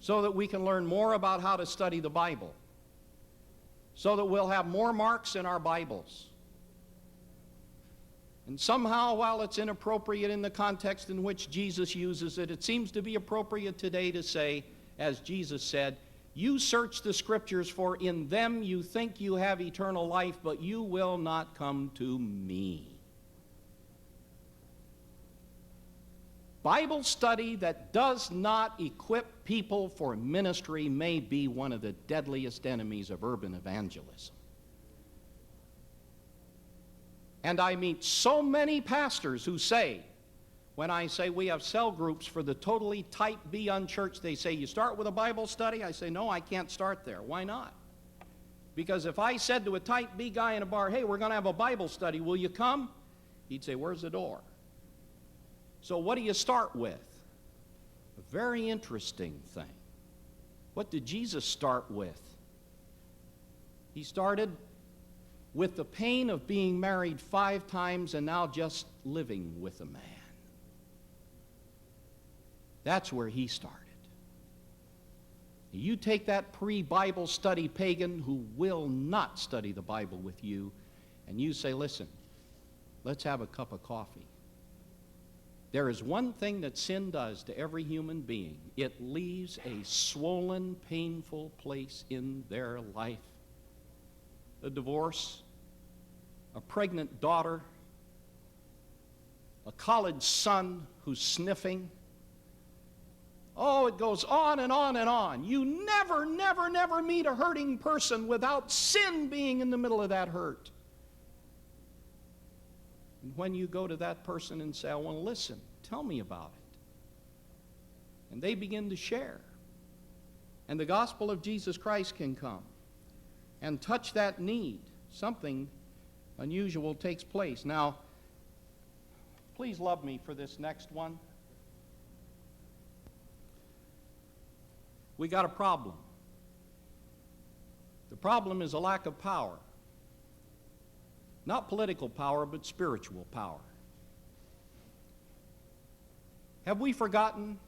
so that we can learn more about how to study the Bible, so that we'll have more marks in our Bibles. And somehow, while it's inappropriate in the context in which Jesus uses it, it seems to be appropriate today to say, as Jesus said, you search the Scriptures, for in them you think you have eternal life, but you will not come to me. Bible study that does not equip people for ministry may be one of the deadliest enemies of urban evangelism. And I meet so many pastors who say, when I say we have cell groups for the totally type B unchurched, they say, you start with a Bible study? I say, no, I can't start there. Why not? Because if I said to a type B guy in a bar, hey, we're going to have a Bible study, will you come? He'd say, where's the door? So what do you start with? A very interesting thing. What did Jesus start with? He started with the pain of being married 5 times and now just living with a man. That's where he started. You take that pre-Bible study pagan who will not study the Bible with you, and you say, listen, let's have a cup of coffee. There is one thing that sin does to every human being. It leaves a swollen, painful place in their life. A divorce, a pregnant daughter, a college son who's sniffing. Oh, it goes on and on and on. You never, never, never meet a hurting person without sin being in the middle of that hurt. And when you go to that person and say, I want to listen, tell me about it. And they begin to share. And the gospel of Jesus Christ can come and touch that need. Something unusual takes place. Now, please love me for this next one. We got a problem. The problem is a lack of power. Not political power, but spiritual power. Have we forgotten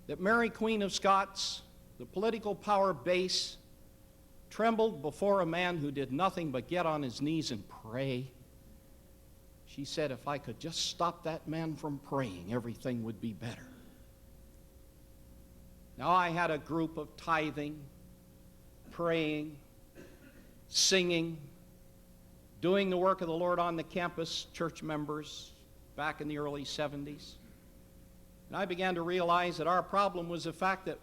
that Mary, Queen of Scots, the political power base, trembled before a man who did nothing but get on his knees and pray? She said, if I could just stop that man from praying, everything would be better. Now, I had a group of tithing, praying, singing, doing the work of the Lord on the campus, church members back in the early 70s. And I began to realize that our problem was the fact that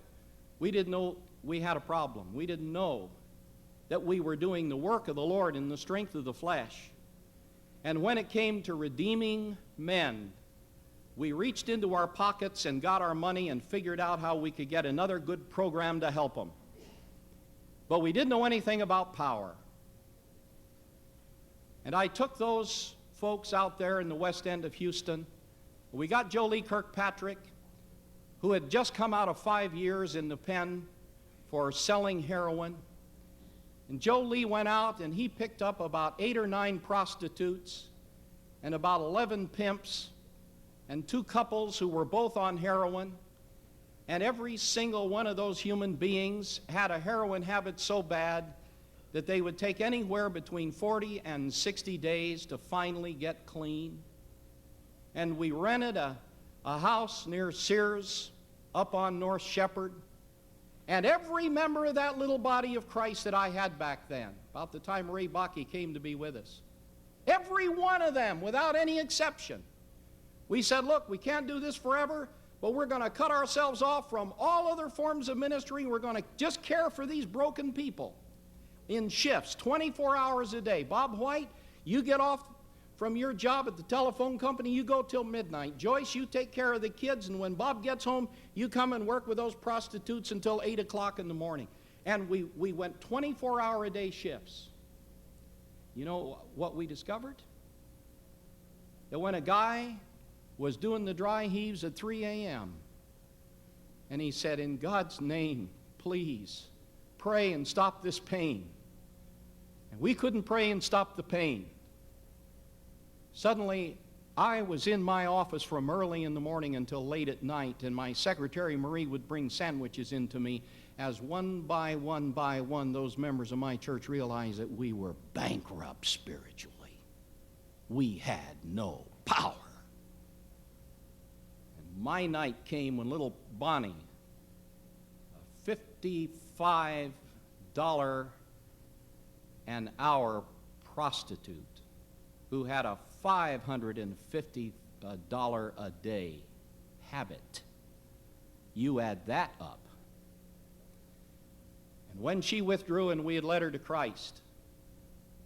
we didn't know we had a problem. We didn't know that we were doing the work of the Lord in the strength of the flesh. And when it came to redeeming men, we reached into our pockets and got our money and figured out how we could get another good program to help them. But we didn't know anything about power. And I took those folks out there in the west end of Houston. We got Joe Lee Kirkpatrick, who had just come out of 5 years in the pen for selling heroin. And Joe Lee went out and he picked up about 8 or 9 prostitutes and about 11 pimps and 2 couples who were both on heroin. And every single one of those human beings had a heroin habit so bad that they would take anywhere between 40 and 60 days to finally get clean. And we rented a house near Sears up on North Shepherd. And every member of that little body of Christ that I had back then, about the time Ray Bakke came to be with us, every one of them, without any exception, we said, look, we can't do this forever, but we're going to cut ourselves off from all other forms of ministry. We're going to just care for these broken people in shifts, 24 hours a day. Bob White, you get off from your job at the telephone company, you go till midnight. Joyce, you take care of the kids, and when Bob gets home, you come and work with those prostitutes until 8 o'clock in the morning. And we went 24-hour-a-day shifts. You know what we discovered? That when a guy was doing the dry heaves at 3 a.m., and he said, in God's name, please, pray and stop this pain. And we couldn't pray and stop the pain. Suddenly, I was in my office from early in the morning until late at night, and my secretary, Marie, would bring sandwiches in to me as one by one, those members of my church realized that we were bankrupt spiritually. We had no power. And my night came when little Bonnie, a $55 an hour prostitute who had a $550 a day habit. You add that up. And when she withdrew and we had led her to Christ,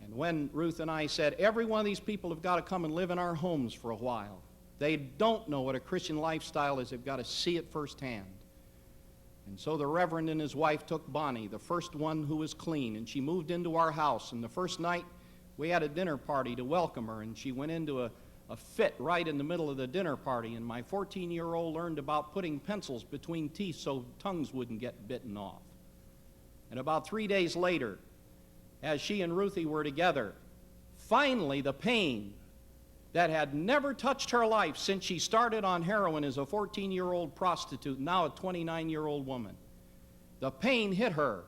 and when Ruth and I said, every one of these people have got to come and live in our homes for a while. They don't know what a Christian lifestyle is. They've got to see it firsthand. And so the Reverend and his wife took Bonnie, the first one who was clean, and she moved into our house. And the first night, we had a dinner party to welcome her, and she went into a fit right in the middle of the dinner party. And my 14-year-old learned about putting pencils between teeth so tongues wouldn't get bitten off. And about 3 days later, as she and Ruthie were together, finally the pain that had never touched her life since she started on heroin as a 14-year-old prostitute, now a 29-year-old woman, the pain hit her.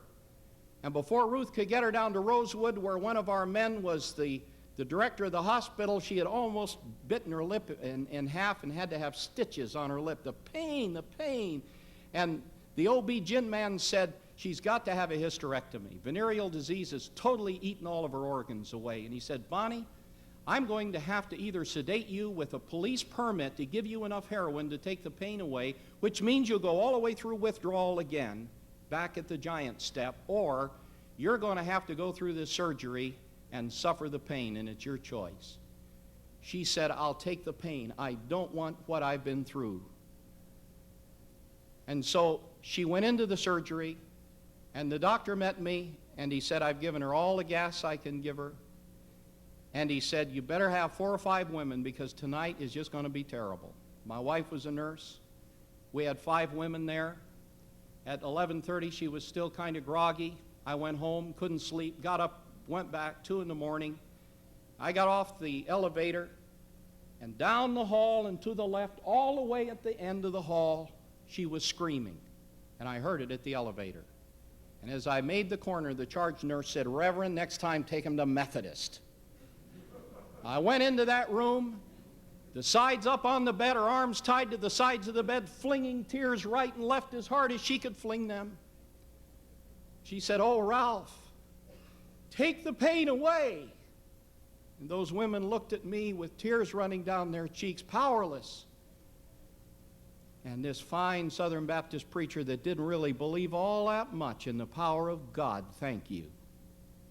And before Ruth could get her down to Rosewood, where one of our men was the director of the hospital, she had almost bitten her lip in half and had to have stitches on her lip. The pain. And the OB-GYN man said, she's got to have a hysterectomy. Venereal disease has totally eaten all of her organs away. And he said, Bonnie, I'm going to have to either sedate you with a police permit to give you enough heroin to take the pain away, which means you'll go all the way through withdrawal again, back at the giant step, or you're going to have to go through this surgery and suffer the pain, and it's your choice. She said, I'll take the pain. I don't want what I've been through. And so she went into the surgery, and the doctor met me, and he said, I've given her all the gas I can give her. And he said, you better have 4 or 5 women because tonight is just going to be terrible. My wife was a nurse. We had 5 women there. At 11:30, she was still kind of groggy. I went home, couldn't sleep, got up, went back, 2 in the morning. I got off the elevator, and down the hall and to the left, all the way at the end of the hall, she was screaming. And I heard it at the elevator. And as I made the corner, the charge nurse said, Reverend, next time take him to Methodist. I went into that room, the sides up on the bed, her arms tied to the sides of the bed, flinging tears right and left as hard as she could fling them. She said, oh, Ralph, take the pain away. And those women looked at me with tears running down their cheeks, powerless. And this fine Southern Baptist preacher that didn't really believe all that much in the power of God, thank you,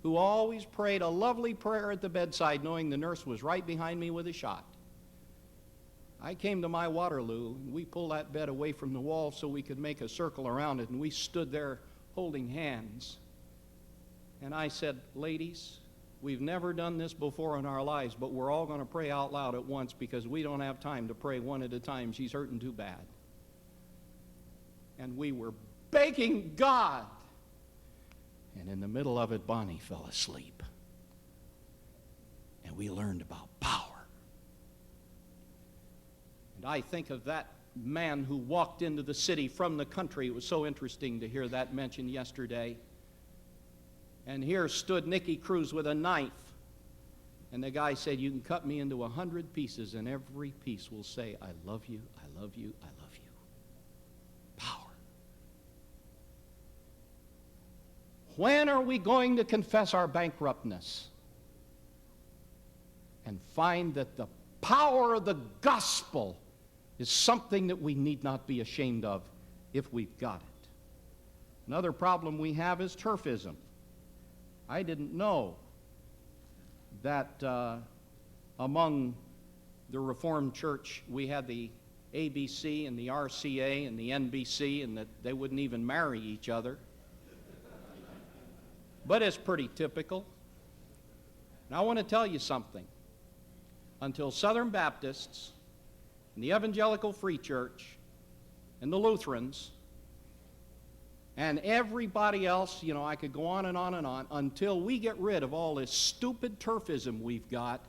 who always prayed a lovely prayer at the bedside knowing the nurse was right behind me with a shot. I came to my Waterloo, and we pulled that bed away from the wall so we could make a circle around it, and we stood there holding hands. And I said, ladies, we've never done this before in our lives, but we're all going to pray out loud at once because we don't have time to pray one at a time. She's hurting too bad. And we were begging God. And in the middle of it, Bonnie fell asleep. And we learned about power. And I think of that man who walked into the city from the country. It was so interesting to hear that mentioned yesterday. And here stood Nicky Cruz with a knife. And the guy said, you can cut me into 100 pieces, and every piece will say, I love you, I love you, I love you. Power. When are we going to confess our bankruptness and find that the power of the gospel is something that we need not be ashamed of if we've got it? Another problem we have is turfism. I didn't know that among the Reformed Church we had the ABC and the RCA and the NBC, and that they wouldn't even marry each other. But it's pretty typical. And I want to tell you something. Until Southern Baptists and the Evangelical Free Church and the Lutherans and everybody else, you know, I could go on and on and on, until we get rid of all this stupid turfism we've got,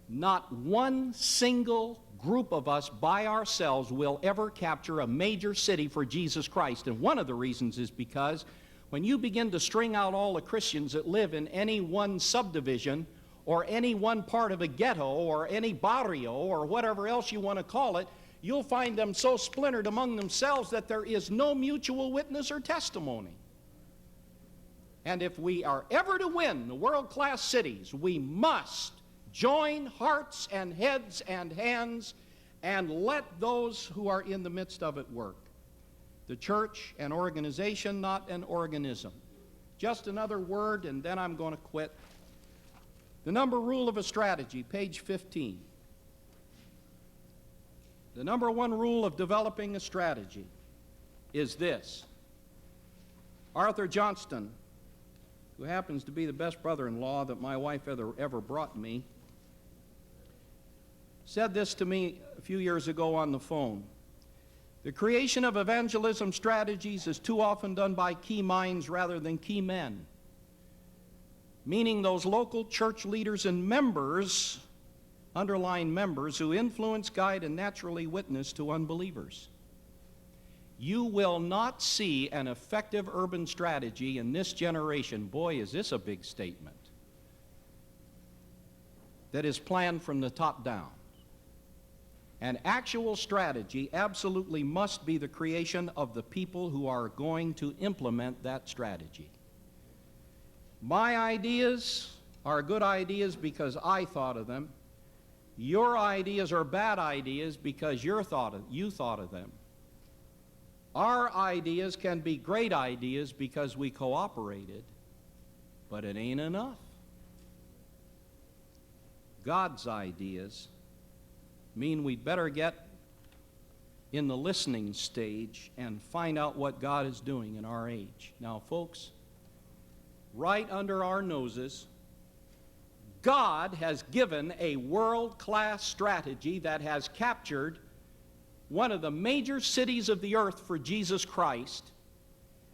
not one single group of us by ourselves will ever capture a major city for Jesus Christ. And one of the reasons is because when you begin to string out all the Christians that live in any one subdivision or any one part of a ghetto or any barrio or whatever else you want to call it, you'll find them so splintered among themselves that there is no mutual witness or testimony. And if we are ever to win the world-class cities, we must join hearts and heads and hands and let those who are in the midst of it work. The church, an organization, not an organism. Just another word, and then I'm going to quit. The number rule of a strategy, page 15. The number one rule of developing a strategy is this: Arthur Johnston, who happens to be the best brother-in-law that my wife ever brought me, said this to me a few years ago on the phone. The creation of evangelism strategies is too often done by key minds rather than key men, meaning those local church leaders and members, underline members, who influence, guide, and naturally witness to unbelievers. You will not see an effective urban strategy in this generation, boy, is this a big statement, that is planned from the top down. An actual strategy absolutely must be the creation of the people who are going to implement that strategy. My ideas are good ideas because I thought of them. Your ideas are bad ideas because you thought of them. Our ideas can be great ideas because we cooperated, but it ain't enough. God's ideas mean we'd better get in the listening stage and find out what God is doing in our age. Now, folks, right under our noses, God has given a world-class strategy that has captured one of the major cities of the earth for Jesus Christ,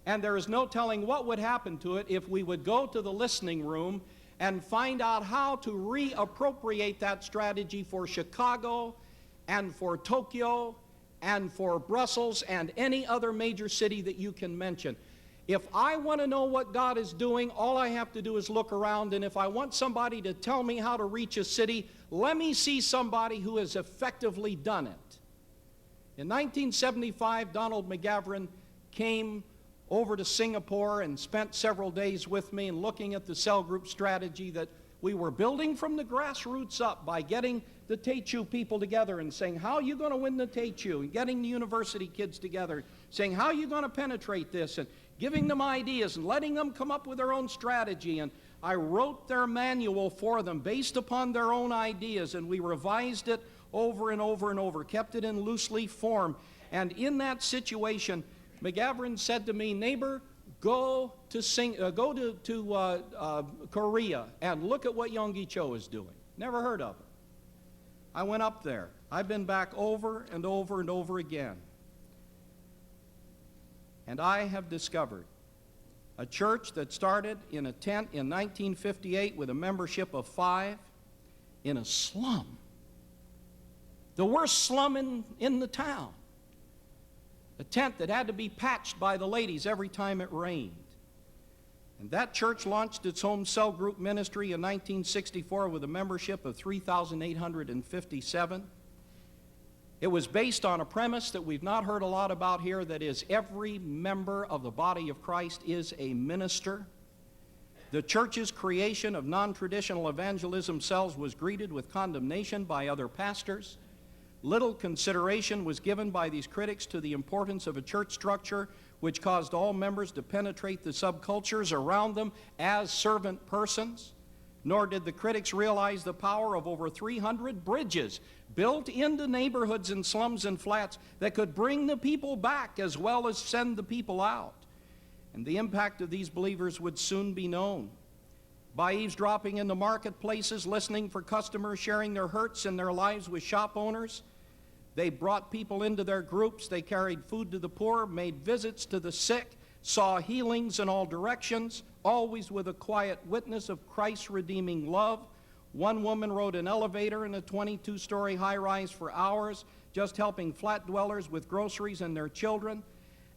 and there is no telling what would happen to it if we would go to the listening room and find out how to reappropriate that strategy for Chicago and for Tokyo and for Brussels and any other major city that you can mention. If I want to know what God is doing, all I have to do is look around, and if I want somebody to tell me how to reach a city, let me see somebody who has effectively done it. In 1975, Donald McGavran came over to Singapore and spent several days with me and looking at the cell group strategy that we were building from the grassroots up by getting the Techu people together and saying, how are you going to win the Techu? And getting the university kids together, saying, how are you going to penetrate this? And giving them ideas and letting them come up with their own strategy. And I wrote their manual for them based upon their own ideas, and we revised it over and over and over, kept it in loose leaf form. And in that situation, McGavran said to me, neighbor, go to Korea and look at what Yonggi Cho is doing. Never heard of it. I went up there. I've been back over and over and over again. And I have discovered a church that started in a tent in 1958 with a membership of 5 in a slum. The worst slum in the town. A tent that had to be patched by the ladies every time it rained. And that church launched its home cell group ministry in 1964 with a membership of 3,857. It was based on a premise that we've not heard a lot about here, that is, every member of the body of Christ is a minister. The church's creation of non-traditional evangelism cells was greeted with condemnation by other pastors. Little consideration was given by these critics to the importance of a church structure which caused all members to penetrate the subcultures around them as servant persons. Nor did the critics realize the power of over 300 bridges built into neighborhoods and slums and flats that could bring the people back as well as send the people out. And the impact of these believers would soon be known. By eavesdropping in the marketplaces, listening for customers, sharing their hurts and their lives with shop owners, they brought people into their groups, they carried food to the poor, made visits to the sick, saw healings in all directions, always with a quiet witness of Christ's redeeming love. One woman rode an elevator in a 22-story high-rise for hours, just helping flat dwellers with groceries and their children.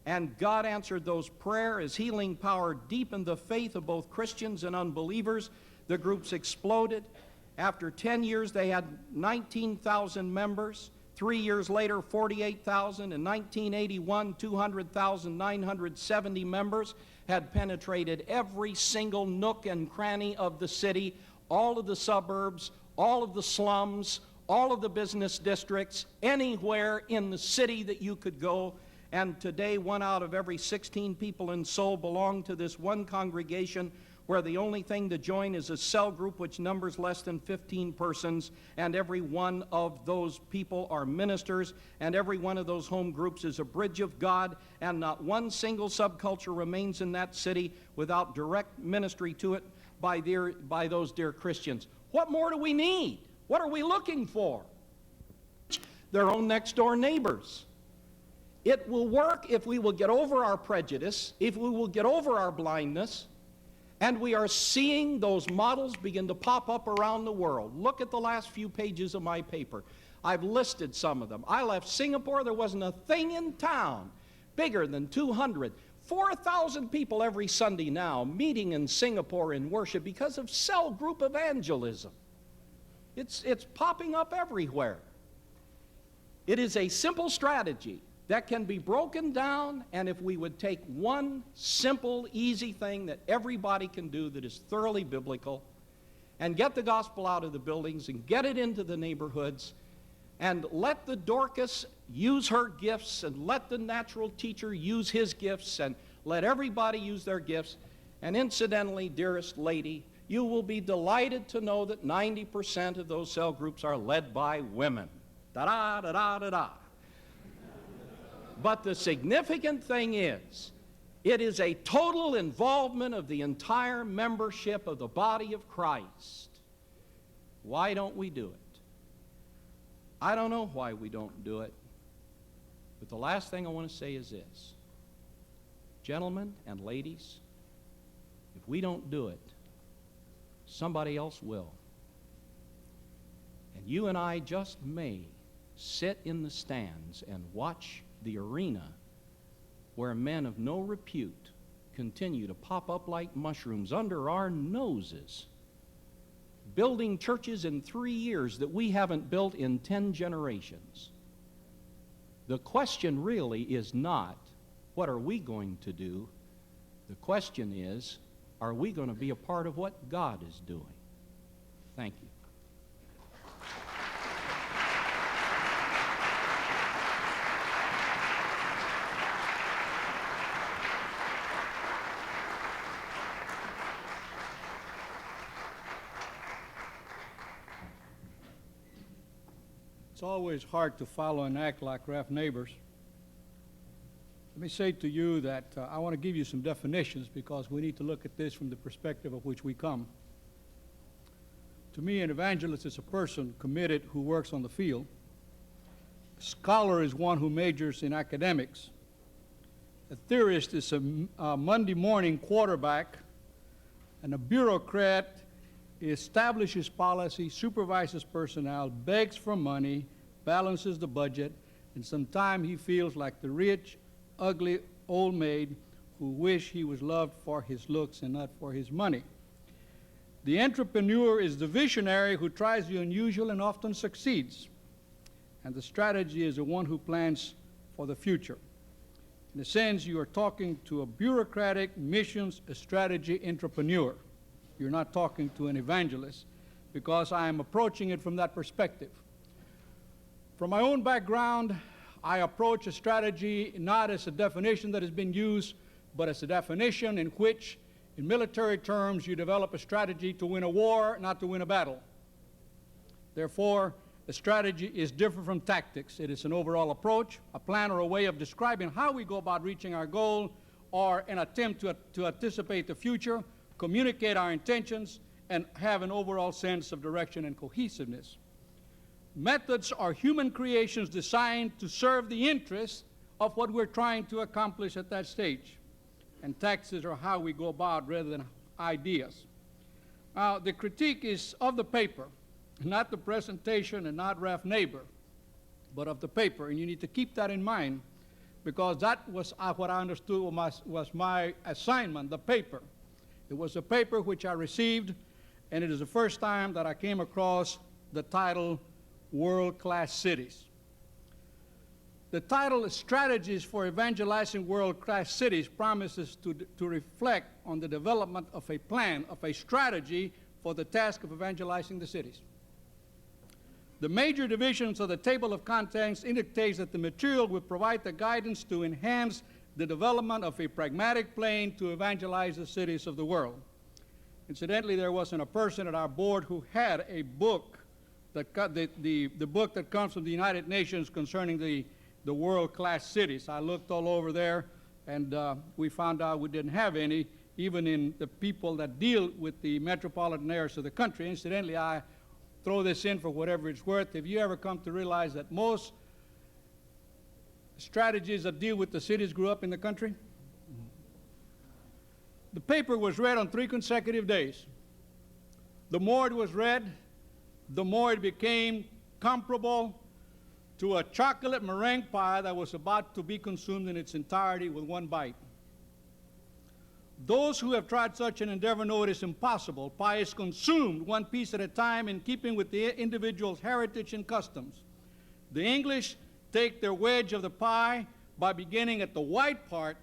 And God answered those prayers as healing power deepened the faith of both Christians and unbelievers. The groups exploded. After 10 years, they had 19,000 members. 3 years later, 48,000. In 1981, 200,970 members had penetrated every single nook and cranny of the city, all of the suburbs, all of the slums, all of the business districts, anywhere in the city that you could go. And today, 1 out of every 16 people in Seoul belong to this one congregation where the only thing to join is a cell group which numbers less than 15 persons, and every one of those people are ministers, and every one of those home groups is a bridge of God, and not one single subculture remains in that city without direct ministry to it by those dear Christians. What more do we need? What are we looking for? Their own next-door neighbors. It will work if we will get over our prejudice, if we will get over our blindness, and we are seeing those models begin to pop up around the world. Look at the last few pages of my paper. I've listed some of them. I left Singapore, there wasn't a thing in town bigger than 200. 4,000 people every Sunday now meeting in Singapore in worship because of cell group evangelism. It's popping up everywhere. It is a simple strategy that can be broken down, and if we would take one simple, easy thing that everybody can do that is thoroughly biblical, and get the gospel out of the buildings and get it into the neighborhoods, and let the Dorcas use her gifts, and let the natural teacher use his gifts, and let everybody use their gifts. And incidentally, dearest lady, you will be delighted to know that 90% of those cell groups are led by women. Da-da-da-da-da-da. But the significant thing is, it is a total involvement of the entire membership of the body of Christ. Why don't we do it? I don't know why we don't do it. But the last thing I want to say is this. Gentlemen and ladies, if we don't do it, somebody else will. And you and I just may sit in the stands and watch the arena where men of no repute continue to pop up like mushrooms under our noses, building churches in 3 years that we haven't built in 10 generations. The question really is not, what are we going to do? The question is, are we going to be a part of what God is doing? Thank you. It's always hard to follow and act like rough neighbors. Let me say to you that I want to give you some definitions because we need to look at this from the perspective of which we come. To me, an evangelist is a person committed who works on the field. A scholar is one who majors in academics. A theorist is a Monday morning quarterback, and a bureaucrat establishes policy, supervises personnel, begs for money, balances the budget, and sometimes he feels like the rich, ugly old maid who wish he was loved for his looks and not for his money. The entrepreneur is the visionary who tries the unusual and often succeeds. And the strategy is the one who plans for the future. In a sense, you are talking to a bureaucratic missions strategy entrepreneur. You're not talking to an evangelist, because I am approaching it from that perspective. From my own background, I approach a strategy not as a definition that has been used, but as a definition in which, in military terms, you develop a strategy to win a war, not to win a battle. Therefore, a strategy is different from tactics. It is an overall approach, a plan or a way of describing how we go about reaching our goal, or an attempt to anticipate the future, communicate our intentions, and have an overall sense of direction and cohesiveness. Methods are human creations designed to serve the interests of what we're trying to accomplish at that stage. And tactics are how we go about rather than ideas. Now, the critique is of the paper, not the presentation and not Ralph Neighbor, but of the paper. And you need to keep that in mind, because that was what I understood was my assignment, the paper. It was a paper which I received, and it is the first time that I came across the title World-Class Cities. The title Strategies for Evangelizing World-Class Cities promises to reflect on the development of a plan, of a strategy for the task of evangelizing the cities. The major divisions of the table of contents indicates that the material will provide the guidance to enhance the development of a pragmatic plan to evangelize the cities of the world. Incidentally, there wasn't a person at our board who had a book that the book that comes from the United Nations concerning the world-class cities. I looked all over there, and we found out we didn't have any, even in the people that deal with the metropolitan areas of the country. Incidentally, I throw this in for whatever it's worth. Have you ever come to realize that most strategies that deal with the cities grew up in the country? The paper was read on 3 consecutive days. The more it was read, the more it became comparable to a chocolate meringue pie that was about to be consumed in its entirety with one bite. Those who have tried such an endeavor know it is impossible. Pie is consumed one piece at a time in keeping with the individual's heritage and customs. The English take their wedge of the pie by beginning at the white part,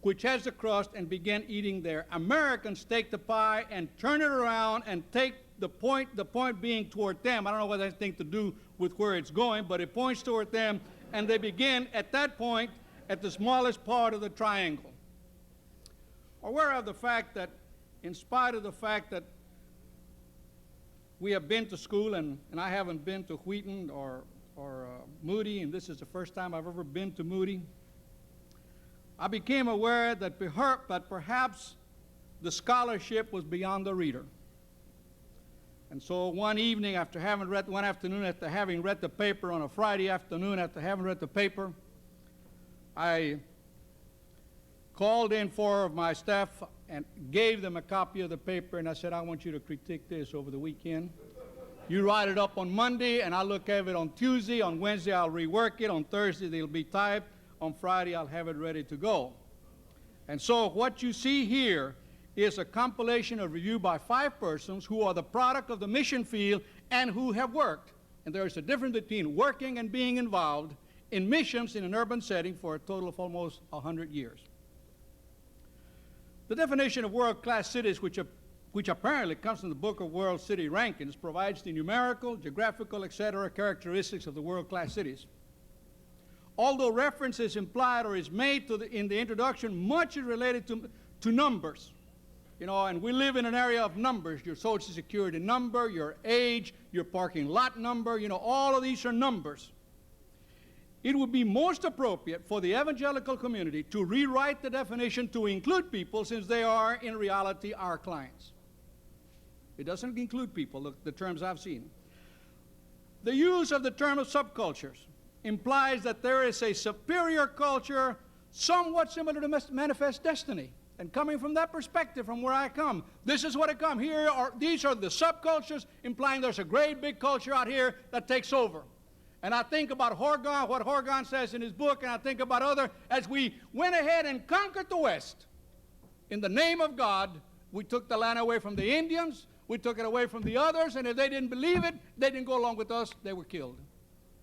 which has the crust, and begin eating there. Americans take the pie and turn it around and take the point being toward them. I don't know what that has anything to do with where it's going, but it points toward them, and they begin at that point at the smallest part of the triangle. Aware of the fact that, in spite of the fact that we have been to school, and I haven't been to Wheaton or Moody, and this is the first time I've ever been to Moody, I became aware that perhaps the scholarship was beyond the reader. And so one evening, one afternoon after having read the paper, on a Friday afternoon after having read the paper, I called in 4 of my staff and gave them a copy of the paper, and I said, I want you to critique this over the weekend. You write it up on Monday, and I'll look at it on Tuesday. On Wednesday, I'll rework it. On Thursday, it'll be typed. On Friday, I'll have it ready to go. And so what you see here is a compilation of review by 5 persons who are the product of the mission field and who have worked. And there is a difference between working and being involved in missions in an urban setting for a total of almost 100 years. The definition of world-class cities, which apparently comes from the Book of World City Rankings, provides the numerical, geographical, etc. characteristics of the world-class cities. Although reference is implied or is made in the introduction, much is related to numbers. You know, and we live in an area of numbers. Your Social Security number, your age, your parking lot number, you know, all of these are numbers. It would be most appropriate for the evangelical community to rewrite the definition to include people, since they are, in reality, our clients. It doesn't include people, the terms I've seen. The use of the term of subcultures implies that there is a superior culture somewhat similar to manifest destiny. And coming from that perspective, from where I come, this is what I come. These are the subcultures, implying there's a great big culture out here that takes over. And I think about Horgon, what Horgon says in his book, and I think about other, as we went ahead and conquered the West. In the name of God, we took the land away from the Indians, we took it away from the others, and if they didn't believe it, they didn't go along with us, they were killed.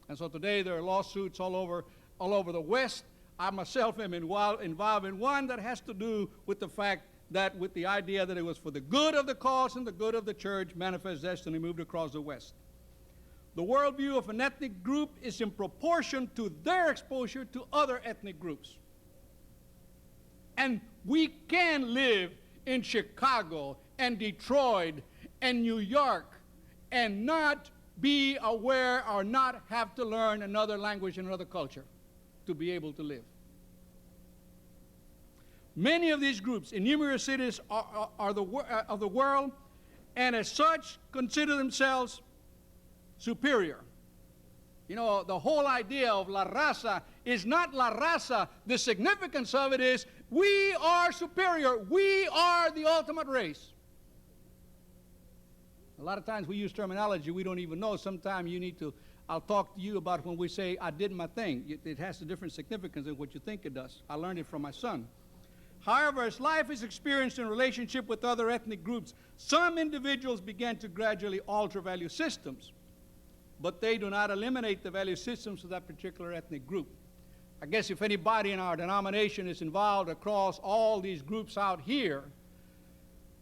And so today there are lawsuits all over the West. I myself am involved in one that has to do with the fact that, with the idea that it was for the good of the cause and the good of the church, manifest destiny moved across the West. The worldview of an ethnic group is in proportion to their exposure to other ethnic groups. And we can live in Chicago and Detroit and New York and not be aware or not have to learn another language and another culture to be able to live. Many of these groups in numerous cities of the world, and as such consider themselves superior. You know, the whole idea of la raza is not la raza. The significance of it is we are superior. We are the ultimate race. A lot of times we use terminology we don't even know. Sometimes you need to, I'll talk to you about when we say, I did my thing. It has a different significance than what you think it does. I learned it from my son. However, as life is experienced in relationship with other ethnic groups, some individuals began to gradually alter value systems, but they do not eliminate the value systems of that particular ethnic group. I guess if anybody in our denomination is involved across all these groups out here,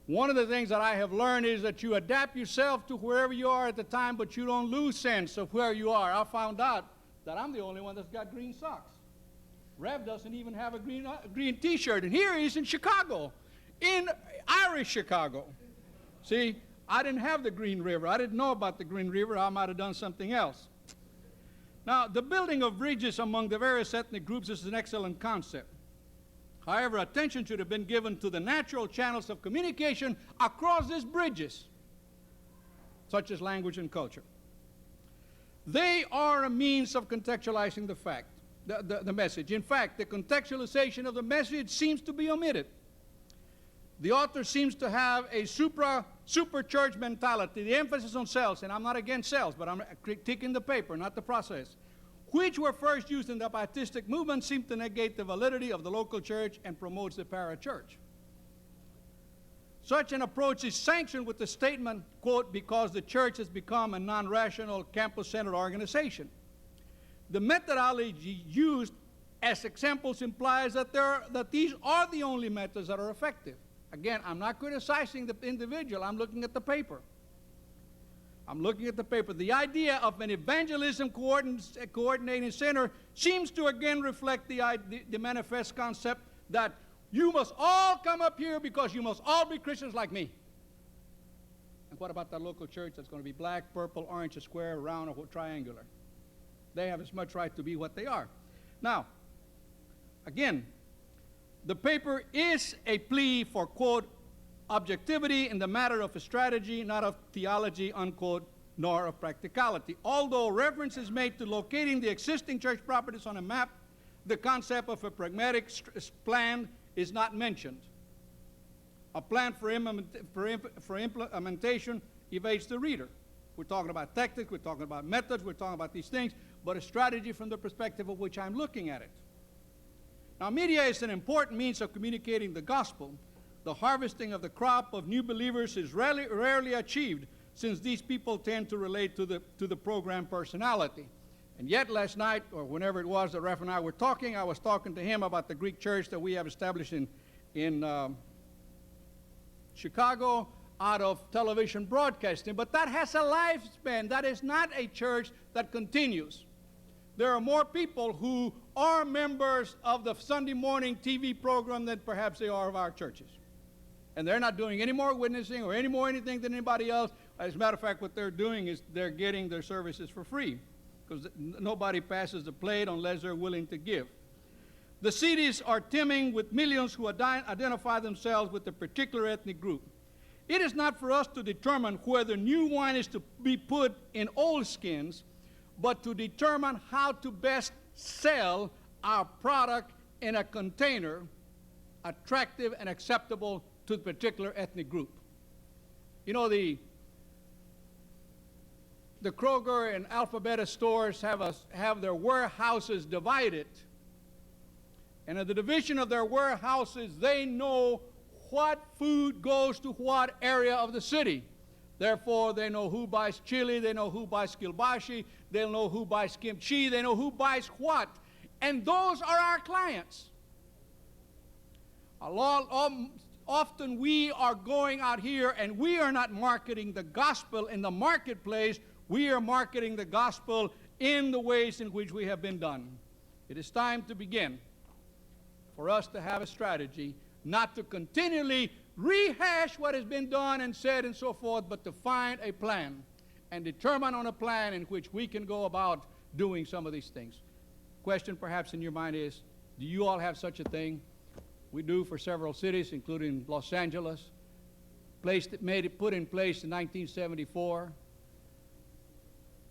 one of the things that I have learned is that you adapt yourself to wherever you are at the time, but you don't lose sense of where you are. I found out that I'm the only one that's got green socks. Rev doesn't even have a green T-shirt, and here he is in Chicago. Irish Chicago. See, I didn't have the Green River. I didn't know about the Green River. I might have done something else. Now, the building of bridges among the various ethnic groups is an excellent concept. However, attention should have been given to the natural channels of communication across these bridges, such as language and culture. They are a means of contextualizing the message. In fact, the contextualization of the message seems to be omitted. The author seems to have a super church mentality, the emphasis on cells, and I'm not against cells, but I'm critiquing the paper, not the process, which were first used in the Baptistic movement, seem to negate the validity of the local church and promotes the parachurch. Such an approach is sanctioned with the statement, quote, because the church has become a non-rational, campus-centered organization. The methodology used as examples implies that these are the only methods that are effective. Again, I'm not criticizing the individual. I'm looking at the paper. I'm looking at the paper. The idea of an evangelism coordinating center seems to again reflect the manifest concept that you must all come up here because you must all be Christians like me. And what about that local church that's going to be black, purple, orange, a square, round, or triangular? They have as much right to be what they are. Now, again, the paper is a plea for, quote, objectivity in the matter of a strategy, not of theology, unquote, nor of practicality. Although reference is made to locating the existing church properties on a map, the concept of a pragmatic plan is not mentioned. A plan for implementation evades the reader. We're talking about tactics, we're talking about methods, we're talking about these things, but a strategy from the perspective of which I'm looking at it. Now, media is an important means of communicating the gospel. The harvesting of the crop of new believers is rarely achieved, since these people tend to relate to the program personality. And yet last night, or whenever it was that Raph and I were talking, I was talking to him about the Greek church that we have established in Chicago out of television broadcasting. But that has a lifespan. That is not a church that continues. There are more people who are members of the Sunday morning TV program than perhaps they are of our churches. And they're not doing any more witnessing or any more anything than anybody else. As a matter of fact, what they're doing is they're getting their services for free, because nobody passes the plate unless they're willing to give. The cities are teeming with millions who identify themselves with a particular ethnic group. It is not for us to determine whether new wine is to be put in old skins, but to determine how to best sell our product in a container attractive and acceptable to the particular ethnic group. You know, the Kroger and Alphabeta stores have their warehouses divided. And in the division of their warehouses, they know what food goes to what area of the city. Therefore, they know who buys chili, they know who buys kielbasa, they'll know who buys kimchi, they know who buys what. And those are our clients. Often we are going out here and we are not marketing the gospel in the marketplace. We are marketing the gospel in the ways in which we have been done. It is time to begin for us to have a strategy, not to continually rehash what has been done and said and so forth, but to find a plan and determine on a plan in which we can go about doing some of these things. Question perhaps in your mind is, do you all have such a thing? We do for several cities, including Los Angeles, put in place in 1974.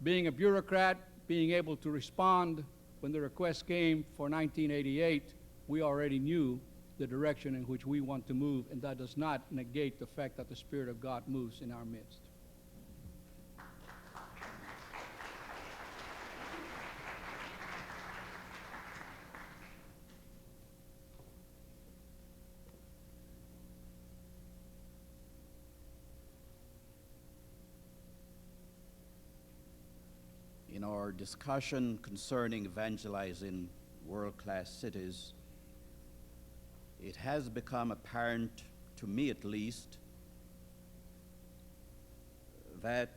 Being a bureaucrat, being able to respond when the request came for 1988, we already knew the direction in which we want to move, and that does not negate the fact that the Spirit of God moves in our midst. In our discussion concerning evangelizing world-class cities, it has become apparent, to me at least, that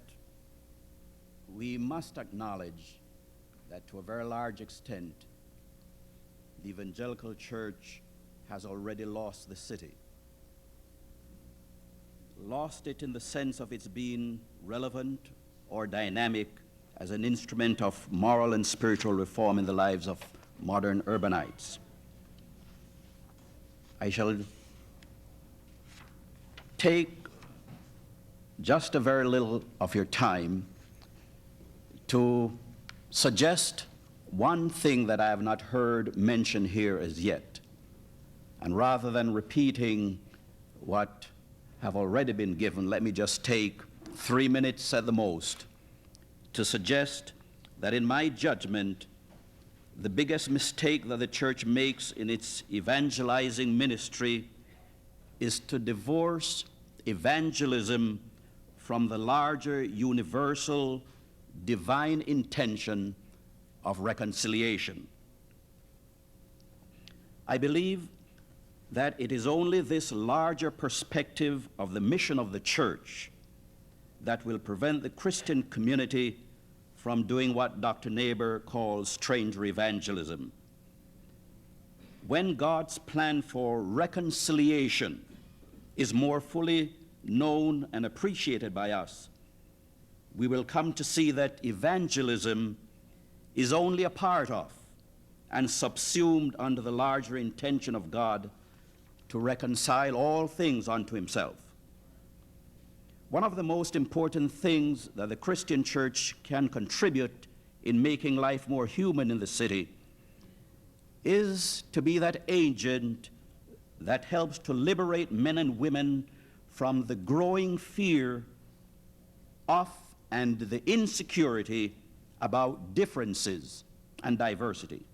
we must acknowledge that to a very large extent, the evangelical church has already lost the city. lost it in the sense of its being relevant or dynamic as an instrument of moral and spiritual reform in the lives of modern urbanites. I shall take just a very little of your time to suggest one thing that I have not heard mentioned here as yet. And rather than repeating what have already been given, let me just take 3 minutes at the most to suggest that in my judgment, the biggest mistake that the church makes in its evangelizing ministry is to divorce evangelism from the larger universal divine intention of reconciliation. I believe that it is only this larger perspective of the mission of the church that will prevent the Christian community from doing what Dr. Neighbor calls stranger evangelism. When God's plan for reconciliation is more fully known and appreciated by us, we will come to see that evangelism is only a part of and subsumed under the larger intention of God to reconcile all things unto himself. One of the most important things that the Christian church can contribute in making life more human in the city is to be that agent that helps to liberate men and women from the growing fear of and the insecurity about differences and diversity.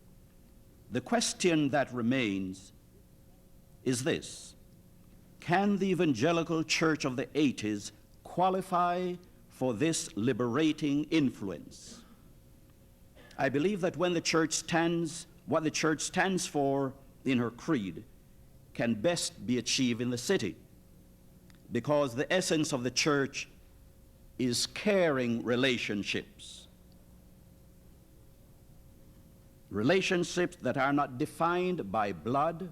The question that remains is this: can the evangelical church of the 80s qualify for this liberating influence? I believe that when the church stands, what the church stands for in her creed can best be achieved in the city, because the essence of the church is caring relationships. Relationships that are not defined by blood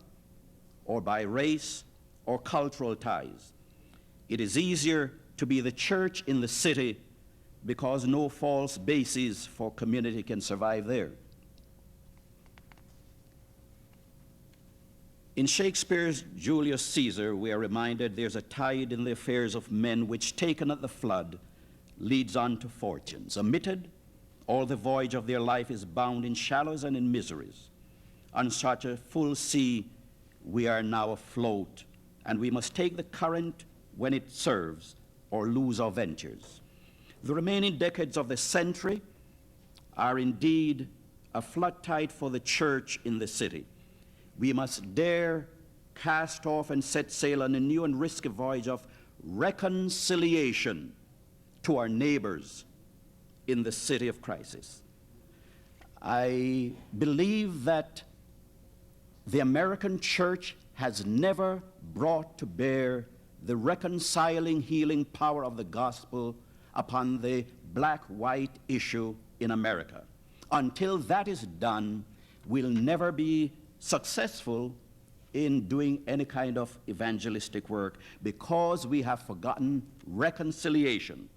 or by race or cultural ties. It is easier to be the church in the city because no false basis for community can survive there. In Shakespeare's Julius Caesar, we are reminded there's a tide in the affairs of men which, taken at the flood, leads on to fortunes. Omitted, all the voyage of their life is bound in shallows and in miseries. On such a full sea we are now afloat, and we must take the current when it serves or lose our ventures. The remaining decades of the century are indeed a flood tide for the church in the city. We must dare cast off and set sail on a new and risky voyage of reconciliation to our neighbors in the city of crisis. I believe that the American church has never brought to bear the reconciling, healing power of the gospel upon the black-white issue in America. Until that is done, we'll never be successful in doing any kind of evangelistic work because we have forgotten reconciliation.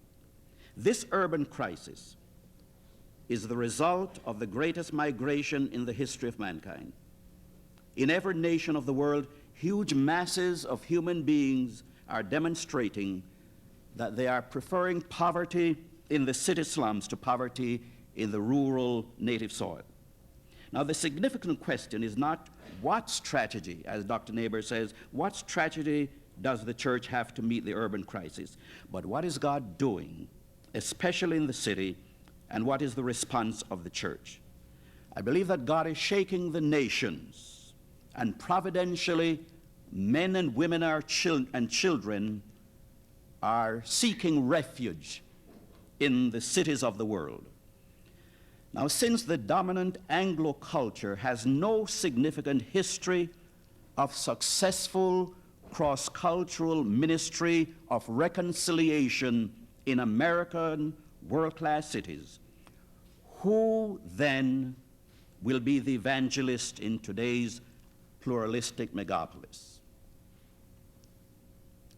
This urban crisis is the result of the greatest migration in the history of mankind. In every nation of the world, huge masses of human beings are demonstrating that they are preferring poverty in the city slums to poverty in the rural native soil. Now, the significant question is not what strategy, as Dr. Neighbor says, what strategy does the church have to meet the urban crisis, but what is God doing, especially in the city, and what is the response of the church? I believe that God is shaking the nations, and providentially, men and women and children are seeking refuge in the cities of the world. Now, since the dominant Anglo culture has no significant history of successful cross-cultural ministry of reconciliation in American world-class cities, who then will be the evangelist in today's pluralistic megapolis?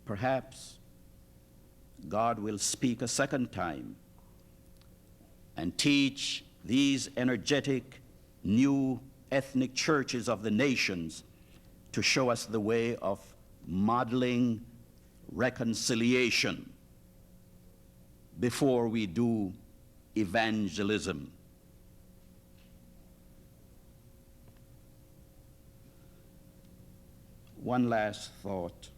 Perhaps God will speak a second time and teach these energetic new ethnic churches of the nations to show us the way of modeling reconciliation before we do evangelism. One last thought.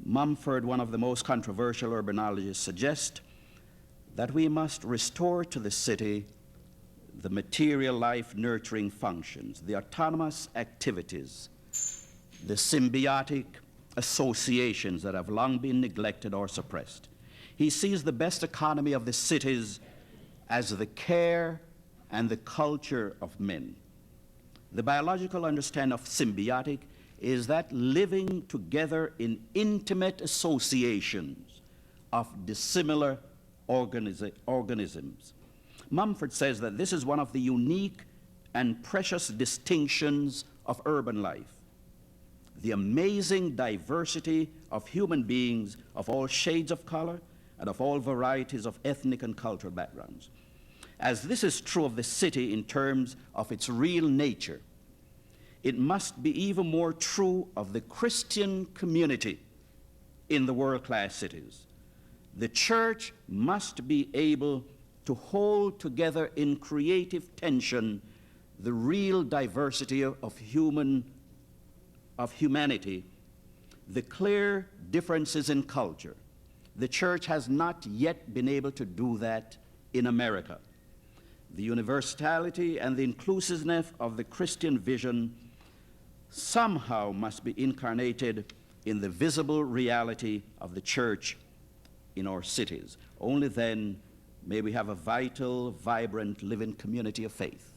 Mumford, one of the most controversial urbanologists, suggests that we must restore to the city the material life nurturing functions, the autonomous activities, the symbiotic associations that have long been neglected or suppressed. He sees the best economy of the cities as the care and the culture of men. The biological understanding of symbiotic is that living together in intimate associations of dissimilar organisms. Mumford says that this is one of the unique and precious distinctions of urban life. The amazing diversity of human beings of all shades of color and of all varieties of ethnic and cultural backgrounds. As this is true of the city in terms of its real nature, it must be even more true of the Christian community in the world-class cities. The church must be able to hold together in creative tension the real diversity of humanity, the clear differences in culture. The church has not yet been able to do that in America. The universality and the inclusiveness of the Christian vision somehow must be incarnated in the visible reality of the church in our cities. Only then may we have a vital, vibrant, living community of faith.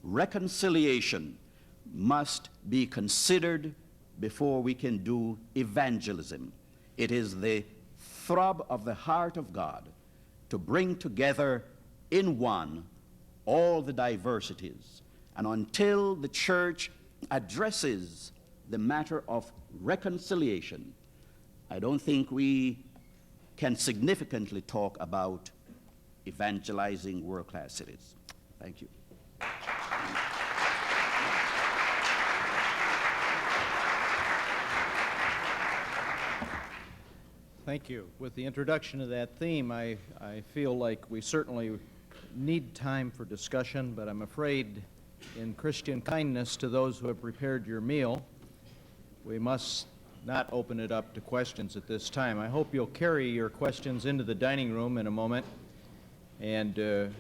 Reconciliation must be considered before we can do evangelism. It is the throb of the heart of God to bring together in one all the diversities. And until the church addresses the matter of reconciliation, I don't think we can significantly talk about evangelizing world-class cities. Thank you. Thank you. With the introduction of that theme, I feel like we certainly need time for discussion, but I'm afraid in Christian kindness to those who have prepared your meal, we must not open it up to questions at this time. I hope you'll carry your questions into the dining room in a moment, and